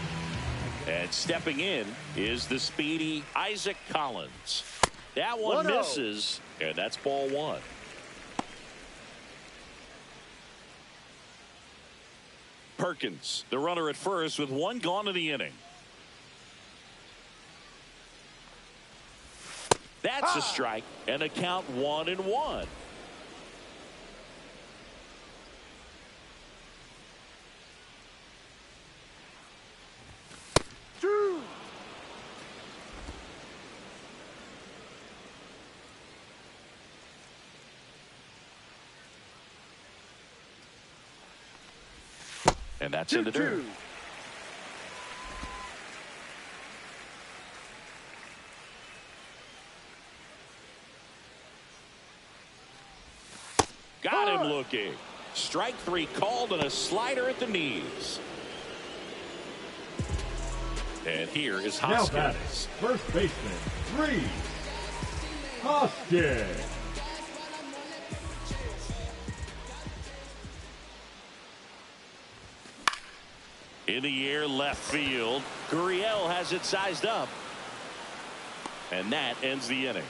And stepping in is the speedy Isaac Collins. That one 1-0. misses, and that's ball 1. Perkins, the runner at first with 1 gone in the inning. That's a strike, and a count 1-1. Two. And that's in the dirt. 2-2. Got him looking. Strike 3 called and a slider at the knees. And here is Now batting, Hoskins. first baseman, Reese Hoskins. In the air, left field. Gurriel has it sized up. And that ends the inning.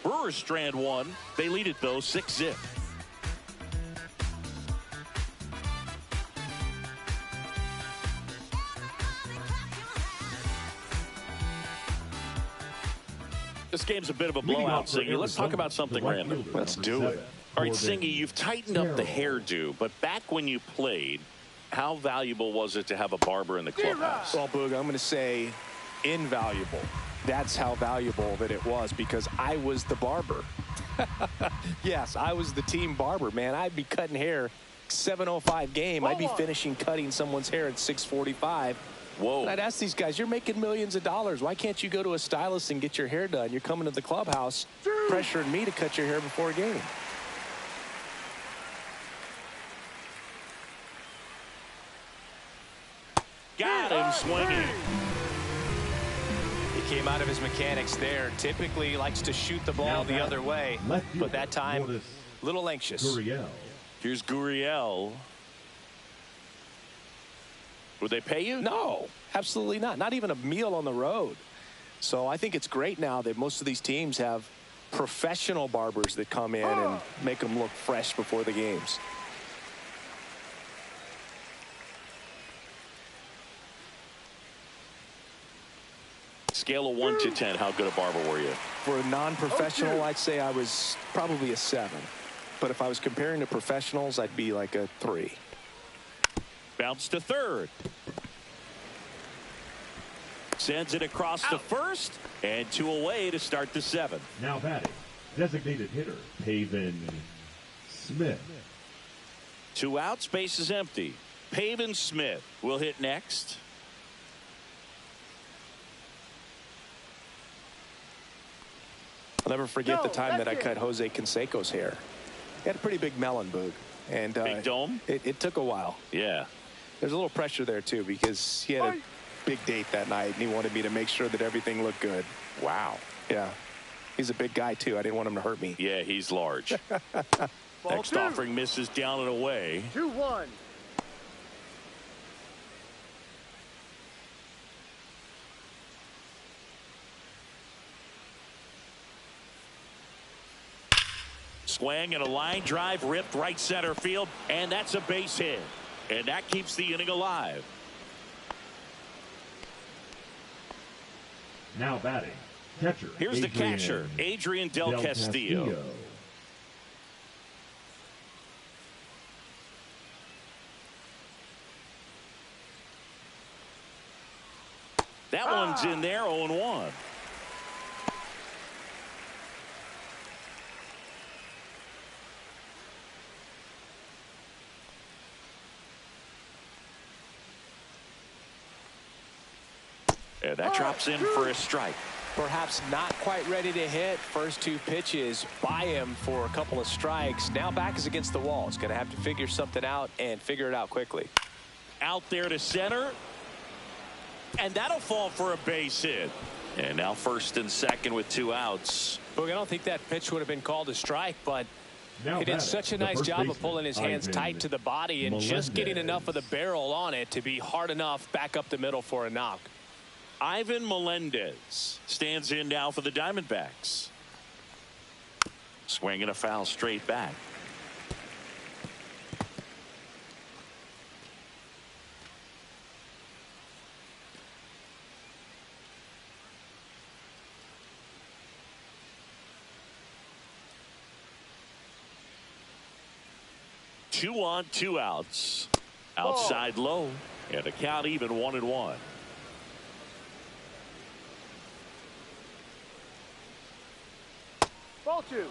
Brewers strand 1. They lead it, though, 6-0. This game's a bit of a Leading blowout, off for Singy. Let's talk Arizona, about something the right random. fielder, Let's number do it. 7, All right, Corbin Singy, you've tightened up the Carroll. hairdo, but back when you played, how valuable was it to have a barber in the clubhouse? Well, Boog, I'm going to say invaluable. That's how valuable that it was because I was the barber. Yes, I was the team barber, man. I'd be cutting hair 7:05 game. I'd be finishing cutting someone's hair at 6:45. Whoa. And I'd ask these guys, you're making millions of dollars. Why can't you go to a stylist and get your hair done? You're coming to the clubhouse pressuring me to cut your hair before a game. Got him swinging. He came out of his mechanics there. Typically likes to shoot the ball Now the batting, other way, left but fielder, that time, Lourdes a little anxious. Gurriel. Here's Gurriel. Would they pay you? No, absolutely not. Not even a meal on the road. So I think it's great now that most of these teams have professional barbers that come in and make them look fresh before the games. Scale of 1 to 10, how good a barber were you? For a non-professional, I'd say I was probably a 7. But if I was comparing to professionals, I'd be like a 3. Bounce to third. Sends it across the first, and 2 away to start the 7th. Now batting, designated hitter, Pavin Smith. 2 outs, base is empty. Pavin Smith will hit next. I'll never forget the time that I cut Jose Canseco's hair. He had a pretty big melon, Boog. And Big dome? It took a while. Yeah. There's a little pressure there, too, because he had a big date that night, and he wanted me to make sure that everything looked good. Wow. Yeah. He's a big guy, too. I didn't want him to hurt me. Yeah, he's large. Next offering misses down and away. 2-1. Swing and a line drive ripped right center field, and that's a base hit. And that keeps the inning alive. Now batting, catcher. Here's the catcher, Adrian Del Castillo. That one's in there, 0-1. And that drops in for a strike. Perhaps not quite ready to hit. First two pitches by him for a couple of strikes. Now back is against the wall. He's going to have to figure something out and figure it out quickly. Out there to center. And that'll fall for a base hit. And now first and second with 2 outs. Boog, I don't think that pitch would have been called a strike, but Now he did such a nice job of pulling his hands tight to the body and just getting enough of the barrel on it to be hard enough back up the middle for a knock. Ivan Melendez stands in now for the Diamondbacks. Swinging a foul straight back. Two on, 2 outs. Outside low. And a count even 1-1. Ball 2.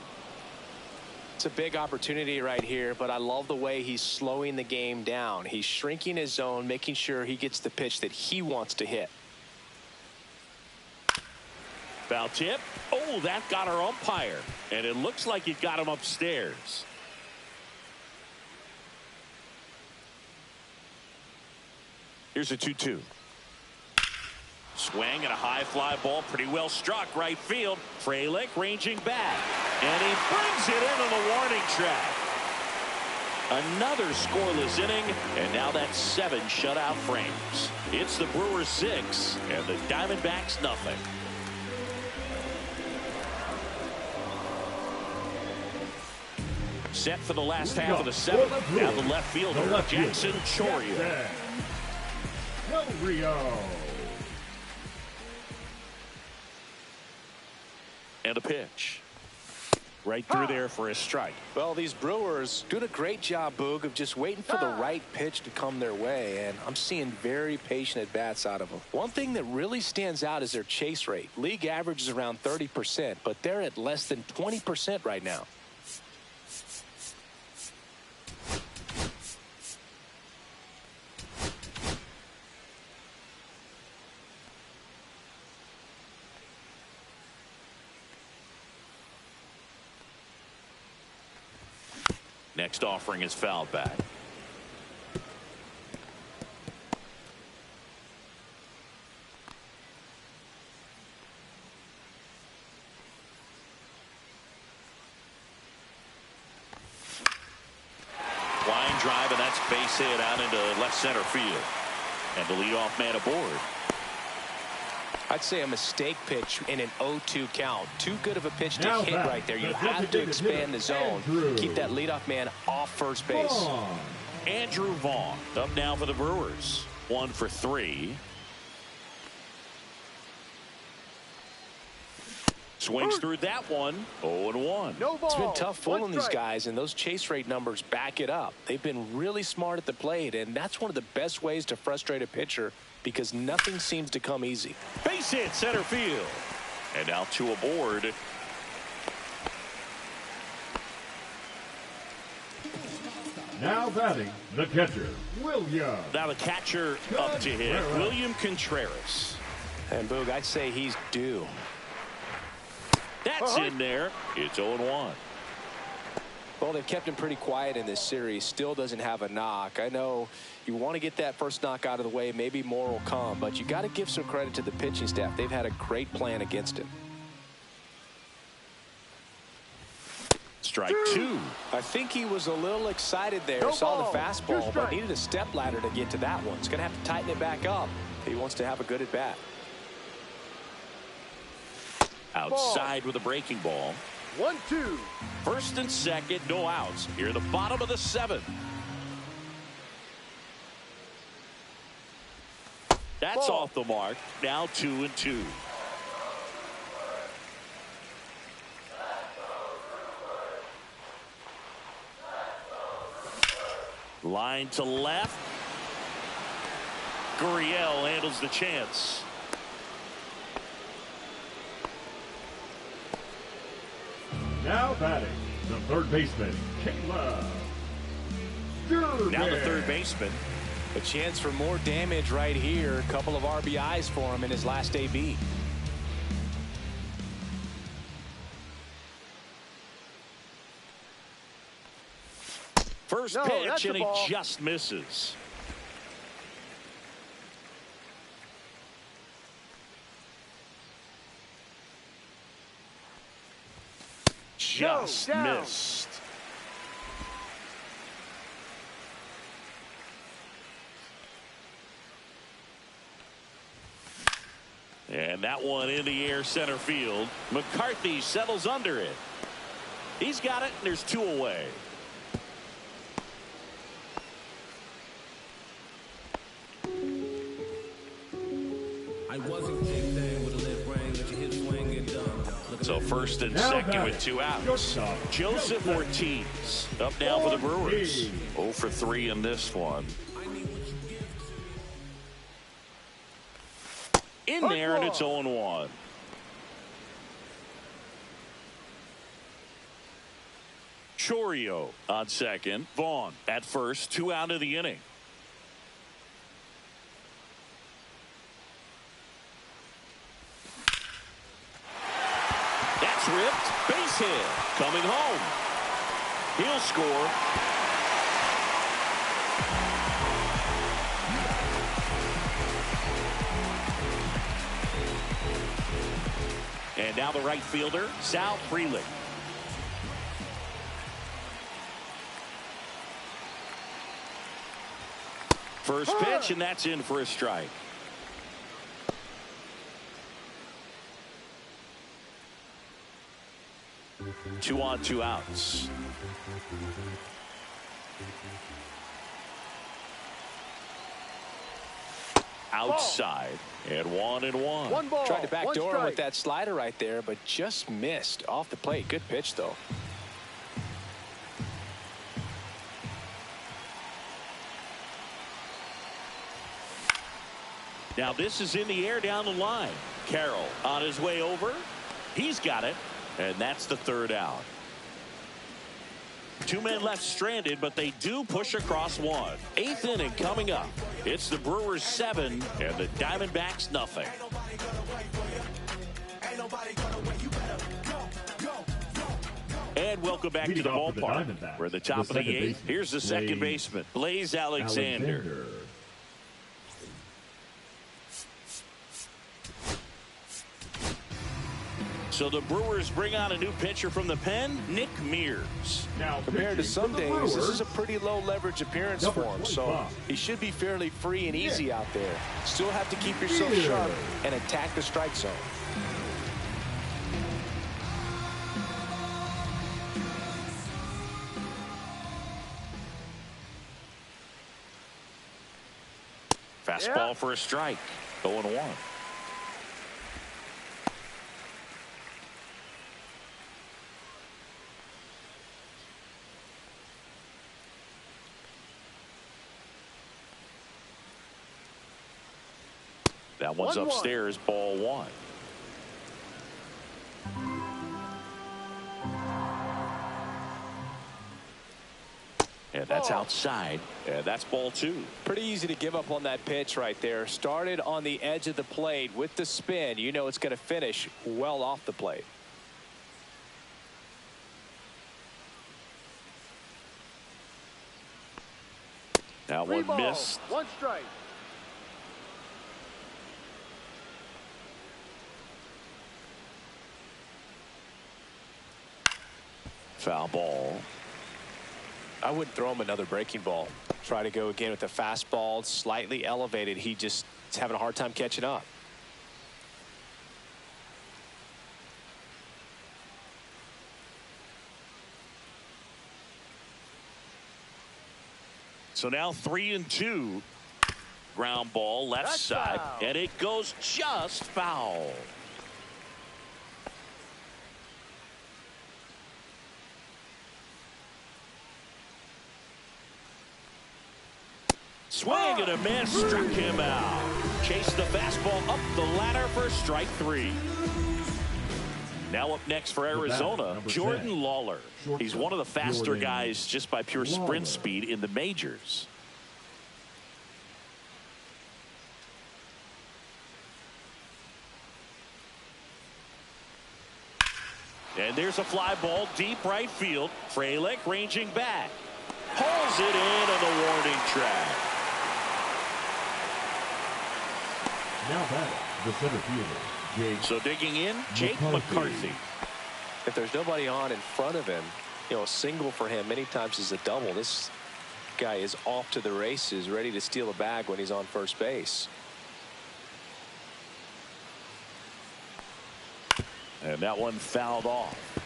It's a big opportunity right here, but I love the way he's slowing the game down. He's shrinking his zone, making sure he gets the pitch that he wants to hit. Foul tip. Oh, that got our umpire. And it looks like it got him upstairs. Here's a 2-2. Swing and a high fly ball, pretty well struck right field. Frelick ranging back, and he brings it into the warning track. Another scoreless inning, and now that's 7 shutout frames. It's the Brewers 6 and the Diamondbacks nothing. Set for the last half of the 7th. Now the left fielder, Jackson Chourio. And a pitch. Right through there for a strike. Well, these Brewers doing a great job, Boog, of just waiting for the right pitch to come their way, and I'm seeing very patient at-bats out of them. One thing that really stands out is their chase rate. League average is around 30%, but they're at less than 20% right now. Next offering is fouled back. Line drive, and that's base hit out into left center field. And the leadoff man aboard. I'd say a mistake pitch in an 0-2 count. Too good of a pitch to hit right there. You have to expand the zone. Keep that leadoff man off first base. Andrew Vaughn up now for the Brewers. 1 for 3. Swings through that one. 0-1. No ball. It's been tough fooling 1 these strike. guys, and those chase rate numbers back it up. They've been really smart at the plate, and that's one of the best ways to frustrate a pitcher because nothing seems to come easy. Base hit center field. And now 2 aboard. Now batting, the catcher, William. Now the catcher up to hit, Contreras. William Contreras. And Boog, I'd say he's due. That's in there. It's 0-1. Well, they've kept him pretty quiet in this series. Still doesn't have a knock. I know you want to get that first knock out of the way. Maybe more will come, but you got to give some credit to the pitching staff. They've had a great plan against him. Strike 2. I think he was a little excited there. No Saw ball. the 2 fastball, but strikes. needed a step ladder to get to that one. He's going to have to tighten it back up if he wants to have a good at bat. Outside with a breaking ball. 1-2. First and second, no outs. Here in the bottom of the 7th. That's Ball. off the mark. Now 2-2. Line to left. Gurriel handles the chance. Now batting, the third baseman, Caleb. Now the third baseman. A chance for more damage right here. A couple of RBIs for him in his last AB. First pitch, and he just misses. Just missed. And that one in the air center field. McCarthy settles under it. He's got it, and there's 2 away. I wasn't kicked in with a lip ring, let your hips swing and dumb. So first and second with 2 outs. Joseph Ortiz up now for the Brewers. 0 for 3 in this one. In there, and it's 0-1. Chorio on second. Vaughn at first. 2 out of the inning. That's ripped. Base hit. Coming home. He'll score. And now the right fielder, Sal Frelick. First pitch, and that's in for a strike. Two on, 2 outs. Outside, and 1-1. One ball. Tried to backdoor him with strike. that slider right there, but just missed off the plate. Good pitch, though. Now this is in the air down the line. Carroll on his way over. He's got it, and that's the 3rd out. 2 men left stranded, but they do push across 1. 8th inning coming up. It's the Brewers 7 and the Diamondbacks nothing. And welcome back to the ballpark. We're at the top of the 8th. Here's the second baseman, Blaze Alexander. So the Brewers bring on a new pitcher from the pen, Nick Mears. Now, Compared to some days, Brewers, this is a pretty low leverage appearance number for him, so 25. he should be fairly free and easy out there. Still have to keep yourself sharp and attack the strike zone. Fastball for a strike. 0-1. That one's 1-1. upstairs, ball 1. And that's outside, and that's ball 2. Pretty easy to give up on that pitch right there. Started on the edge of the plate with the spin. You know it's going to finish well off the plate. Now 3 one balls, missed. 1 strike. Foul ball. I wouldn't throw him another breaking ball. Try to go again with the fastball, slightly elevated. He just is having a hard time catching up. So now 3-2. Ground ball left That's side, foul. and it goes just foul. Swing and a miss, struck him out. Chased the fastball up the ladder for strike 3. Now up next for Arizona, Jordan Lawler. He's one of the faster guys just by pure sprint speed in the majors. And there's a fly ball deep right field. Frelick ranging back. Pulls it in on the warning track. Now back, the center fielder. So digging in, Jake McCarthy. If there's nobody on in front of him, a single for him many times is a double. This guy is off to the races, ready to steal a bag when he's on first base. And that one fouled off.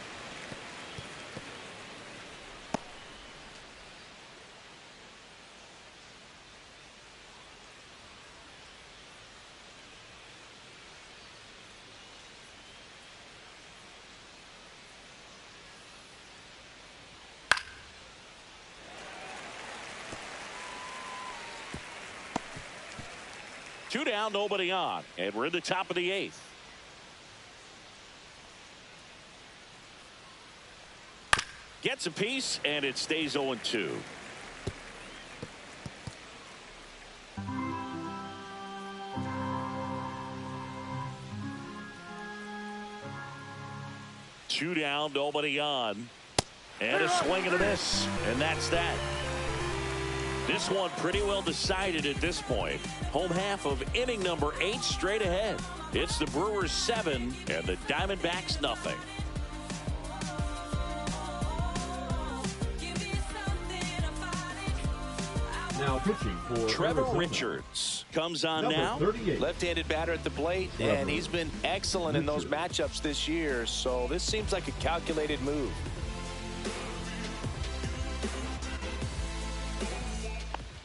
Two down, nobody on, and we're in the top of the 8th. Gets a piece, and it stays 0-2. Two down, nobody on, and a swing and a miss, and that's that. This one pretty well decided at this point. Home half of inning number 8 straight ahead. It's the Brewers 7 and the Diamondbacks nothing. Now pitching for Trevor Arizona. Richards comes on Number now. 38. Left-handed batter at the plate, and he's been excellent in those Richards. matchups this year, so this seems like a calculated move.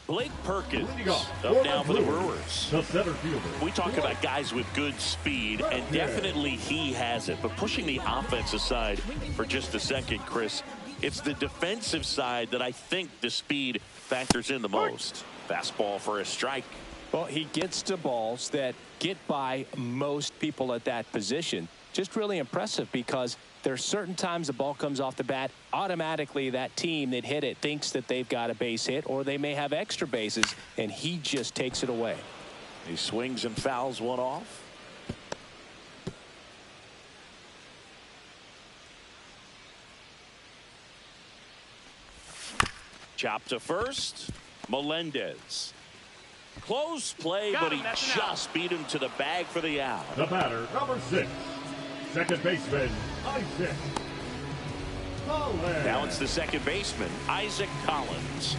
Blake Perkins Leading off up now the for the Brewers. The center fielder. We talk about guys with good speed, and definitely he has it. But pushing the offense aside for just a second, Chris, it's the defensive side that I think the speed factors in the most. Fastball for a strike. Well, he gets to balls that get by most people at that position. Just really impressive because there are certain times the ball comes off the bat, automatically that team that hit it thinks that they've got a base hit, or they may have extra bases, and he just takes it away. He swings and fouls one off. Chop to first. Melendez. Close play, but he just beat him to the bag for the out. The batter, number 6. Second baseman, Isaac Collins. Now it's the second baseman, Isaac Collins.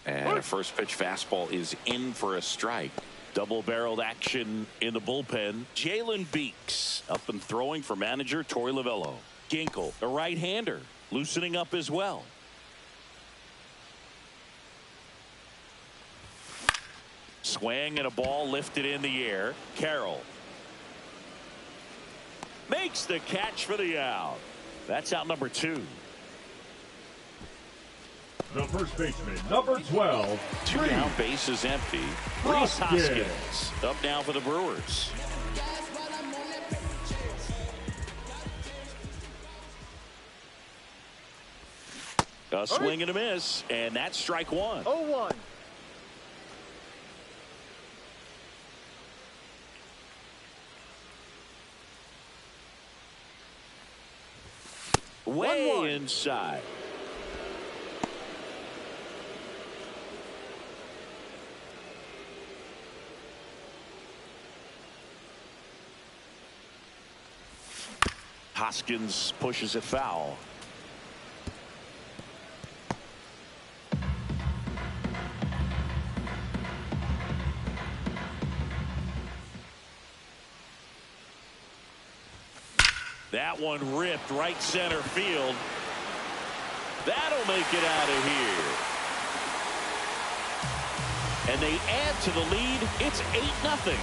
And a first pitch fastball is in for a strike. Double-barreled action in the bullpen. Jalen Beeks up and throwing for manager Torey Lovullo. Ginkel, a right-hander, loosening up as well. Swing and a ball lifted in the air. Carroll makes the catch for the out. That's out number 2. The first baseman, number 12. Two down, base is empty. Rhys Hoskins up now for the Brewers. A swing and a miss, and that's strike 1. 0-1. Way 1-1. inside. Hoskins pushes it foul. That one ripped right center field. That'll make it out of here. And they add to the lead. It's 8-0.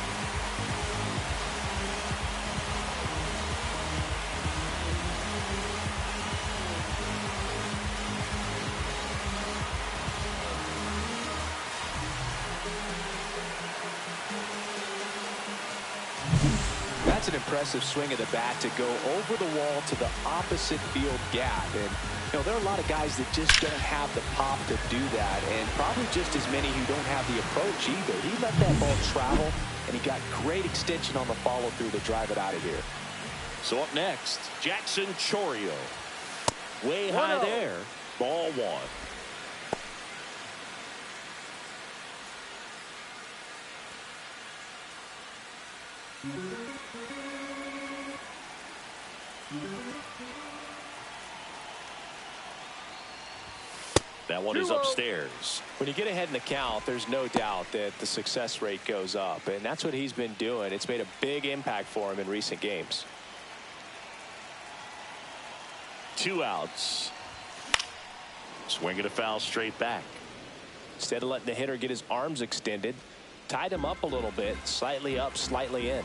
an impressive swing of the bat to go over the wall to the opposite field gap. And, you know, there are a lot of guys that just don't have the pop to do that, and probably just as many who don't have the approach either. He let that ball travel, and he got great extension on the follow-through to drive it out of here. So up next, Jackson Chourio. Way high there. Ball one. That one is upstairs. When you get ahead in the count, there's no doubt that the success rate goes up, and that's what he's been doing. It's made a big impact for him in recent games. 2 outs. Swinging a foul straight back. Instead of letting the hitter get his arms extended, tied him up a little bit, slightly up, slightly in.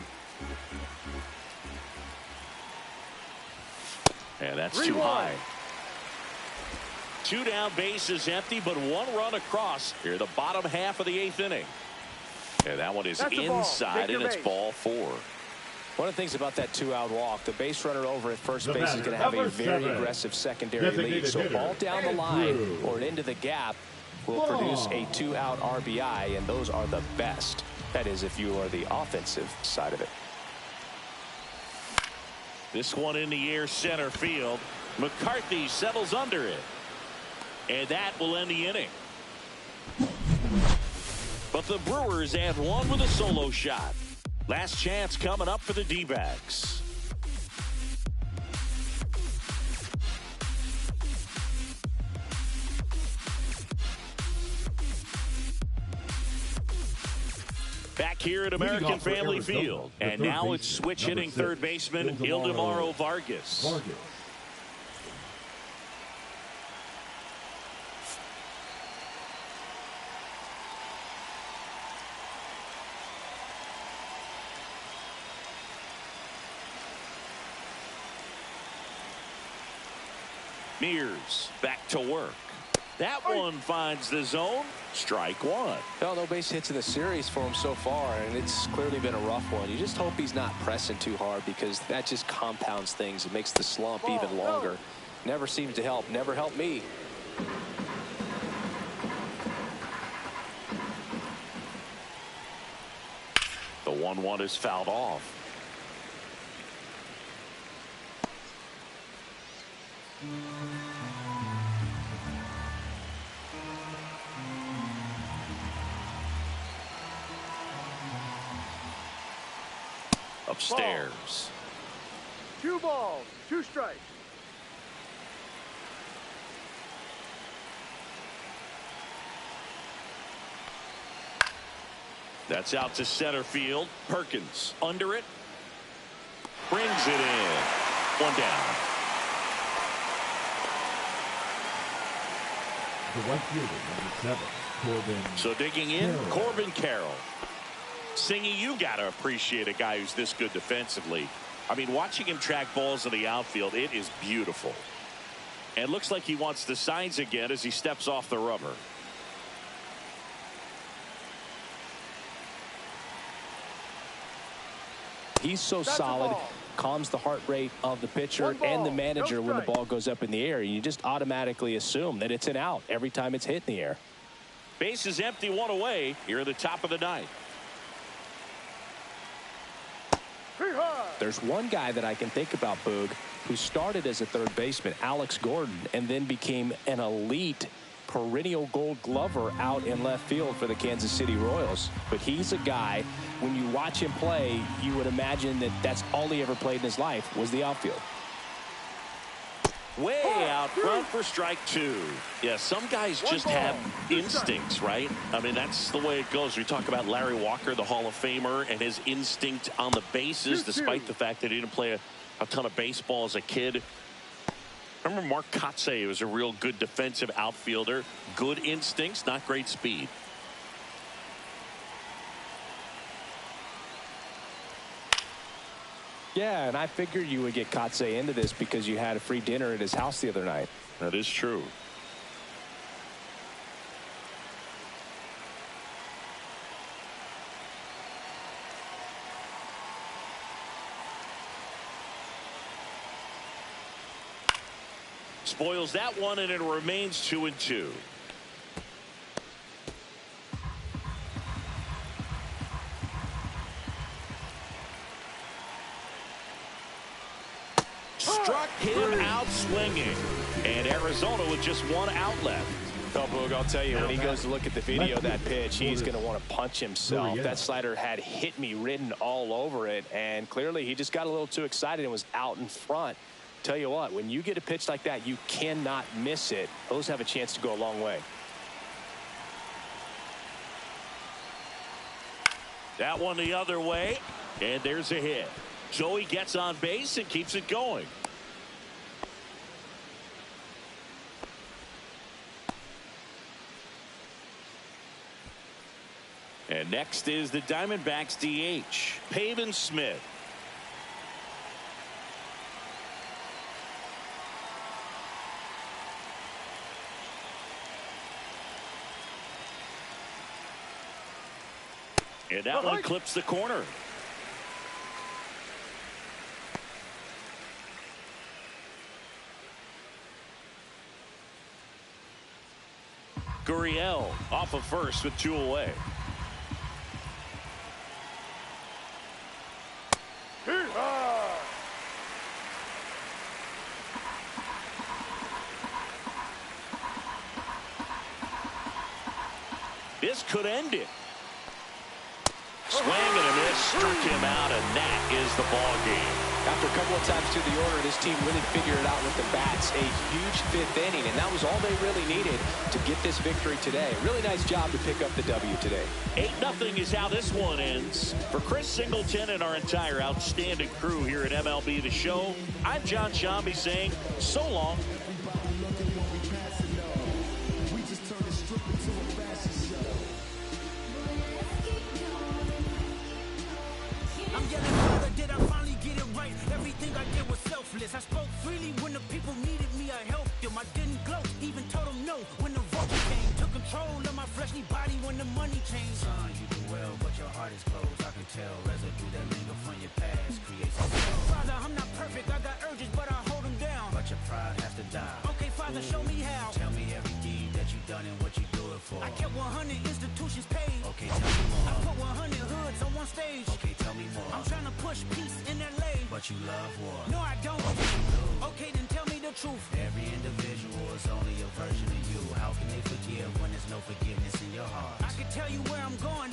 And that's too high. 2 down, bases empty, but 1 run across here, the bottom half of the 8th inning. And that one is inside, and it's ball 4. One of the things about that 2-out walk, the base runner over at first base is going to have a very aggressive secondary lead. So a ball down the line or into the gap will produce a 2-out RBI, and those are the best. That is, if you are the offensive side of it. This one in the air, center field. McCarthy settles under it. And that will end the inning. But the Brewers add one with a solo shot. Last chance coming up for the D-backs. Back here at American Family Field. And now it's switch hitting third baseman Ildemaro Vargas. Mears back to work. That one finds the zone. Strike one. No base hits in the series for him so far, and it's clearly been a rough one. You just hope he's not pressing too hard, because that just compounds things. It makes the slump even longer. Never seems to help. Never helped me. The 1-1 is fouled off. Upstairs. 2 balls, 2 strikes. That's out to center field. Perkins under it. Brings it in. 1 down. The right fielder, number 7, Corbin. So digging in, Corbin Carroll. Singy, you got to appreciate a guy who's this good defensively. I mean, watching him track balls in the outfield, it is beautiful. And looks like he wants the signs again as he steps off the rubber. He's so solid, calms the heart rate of the pitcher and the manager when the ball goes up in the air. You just automatically assume that it's an out every time it's hit in the air. Base is empty, 1 away here at the top of the 9th. There's one guy that I can think about, Boog, who started as a third baseman, Alex Gordon, and then became an elite perennial Gold Glover out in left field for the Kansas City Royals. But he's a guy, when you watch him play, you would imagine that that's all he ever played in his life was the outfield. Way out front for strike 2. Yeah, some guys just have instincts, right? I mean, that's the way it goes. We talk about Larry Walker, the Hall of Famer, and his instinct on the bases, despite the fact that he didn't play a ton of baseball as a kid. I remember Mark Kotsay was a real good defensive outfielder. Good instincts, not great speed. Yeah, and I figured you would get Kotsay into this because you had a free dinner at his house the other night. That is true. Spoils that one, and it remains 2-2. Struck him out swinging. And Arizona with just one out left. Oh, Boog, I'll tell you, when he goes to look at the video of that pitch, he's going to want to punch himself. That slider had hit me written all over it, and clearly he just got a little too excited and was out in front. Tell you what, when you get a pitch like that, you cannot miss it. Those have a chance to go a long way. That one the other way, and there's a hit. Joey gets on base and keeps it going. And next is the Diamondbacks DH, Pavin Smith. And that one clips the corner. Gurriel off of first with 2 away. This could end it. Swing and a miss, struck him out, and that is the ball game. After a couple of times through the order, this team really figured it out with the bats. A huge 5th inning, and that was all they really needed to get this victory today. Really nice job to pick up the W today. 8-0 is how this one ends. For Chris Singleton and our entire outstanding crew here at MLB The Show, I'm John Shambi saying so long. I spoke freely when the people needed me. I helped them. I didn't gloat, even told them no when the vote came. Took control of my fleshly body when the money changed. Son, you do well, but your heart is closed. I can tell residue that linger from your past creates a Father, I'm not perfect. I got urges, but I hold them down. But your pride has to die. Okay, Father, show me how. Tell me every deed that you done and what you do it for. I kept 100 institutions paid. Okay, tell me more. I put 100 hoods on one stage. Okay, tell me more. I'm trying to push peace in LA. But you love war. No, I don't. Okay, then tell me the truth. Every individual is only a version of you. How can they forgive when there's no forgiveness in your heart? I can tell you where I'm going.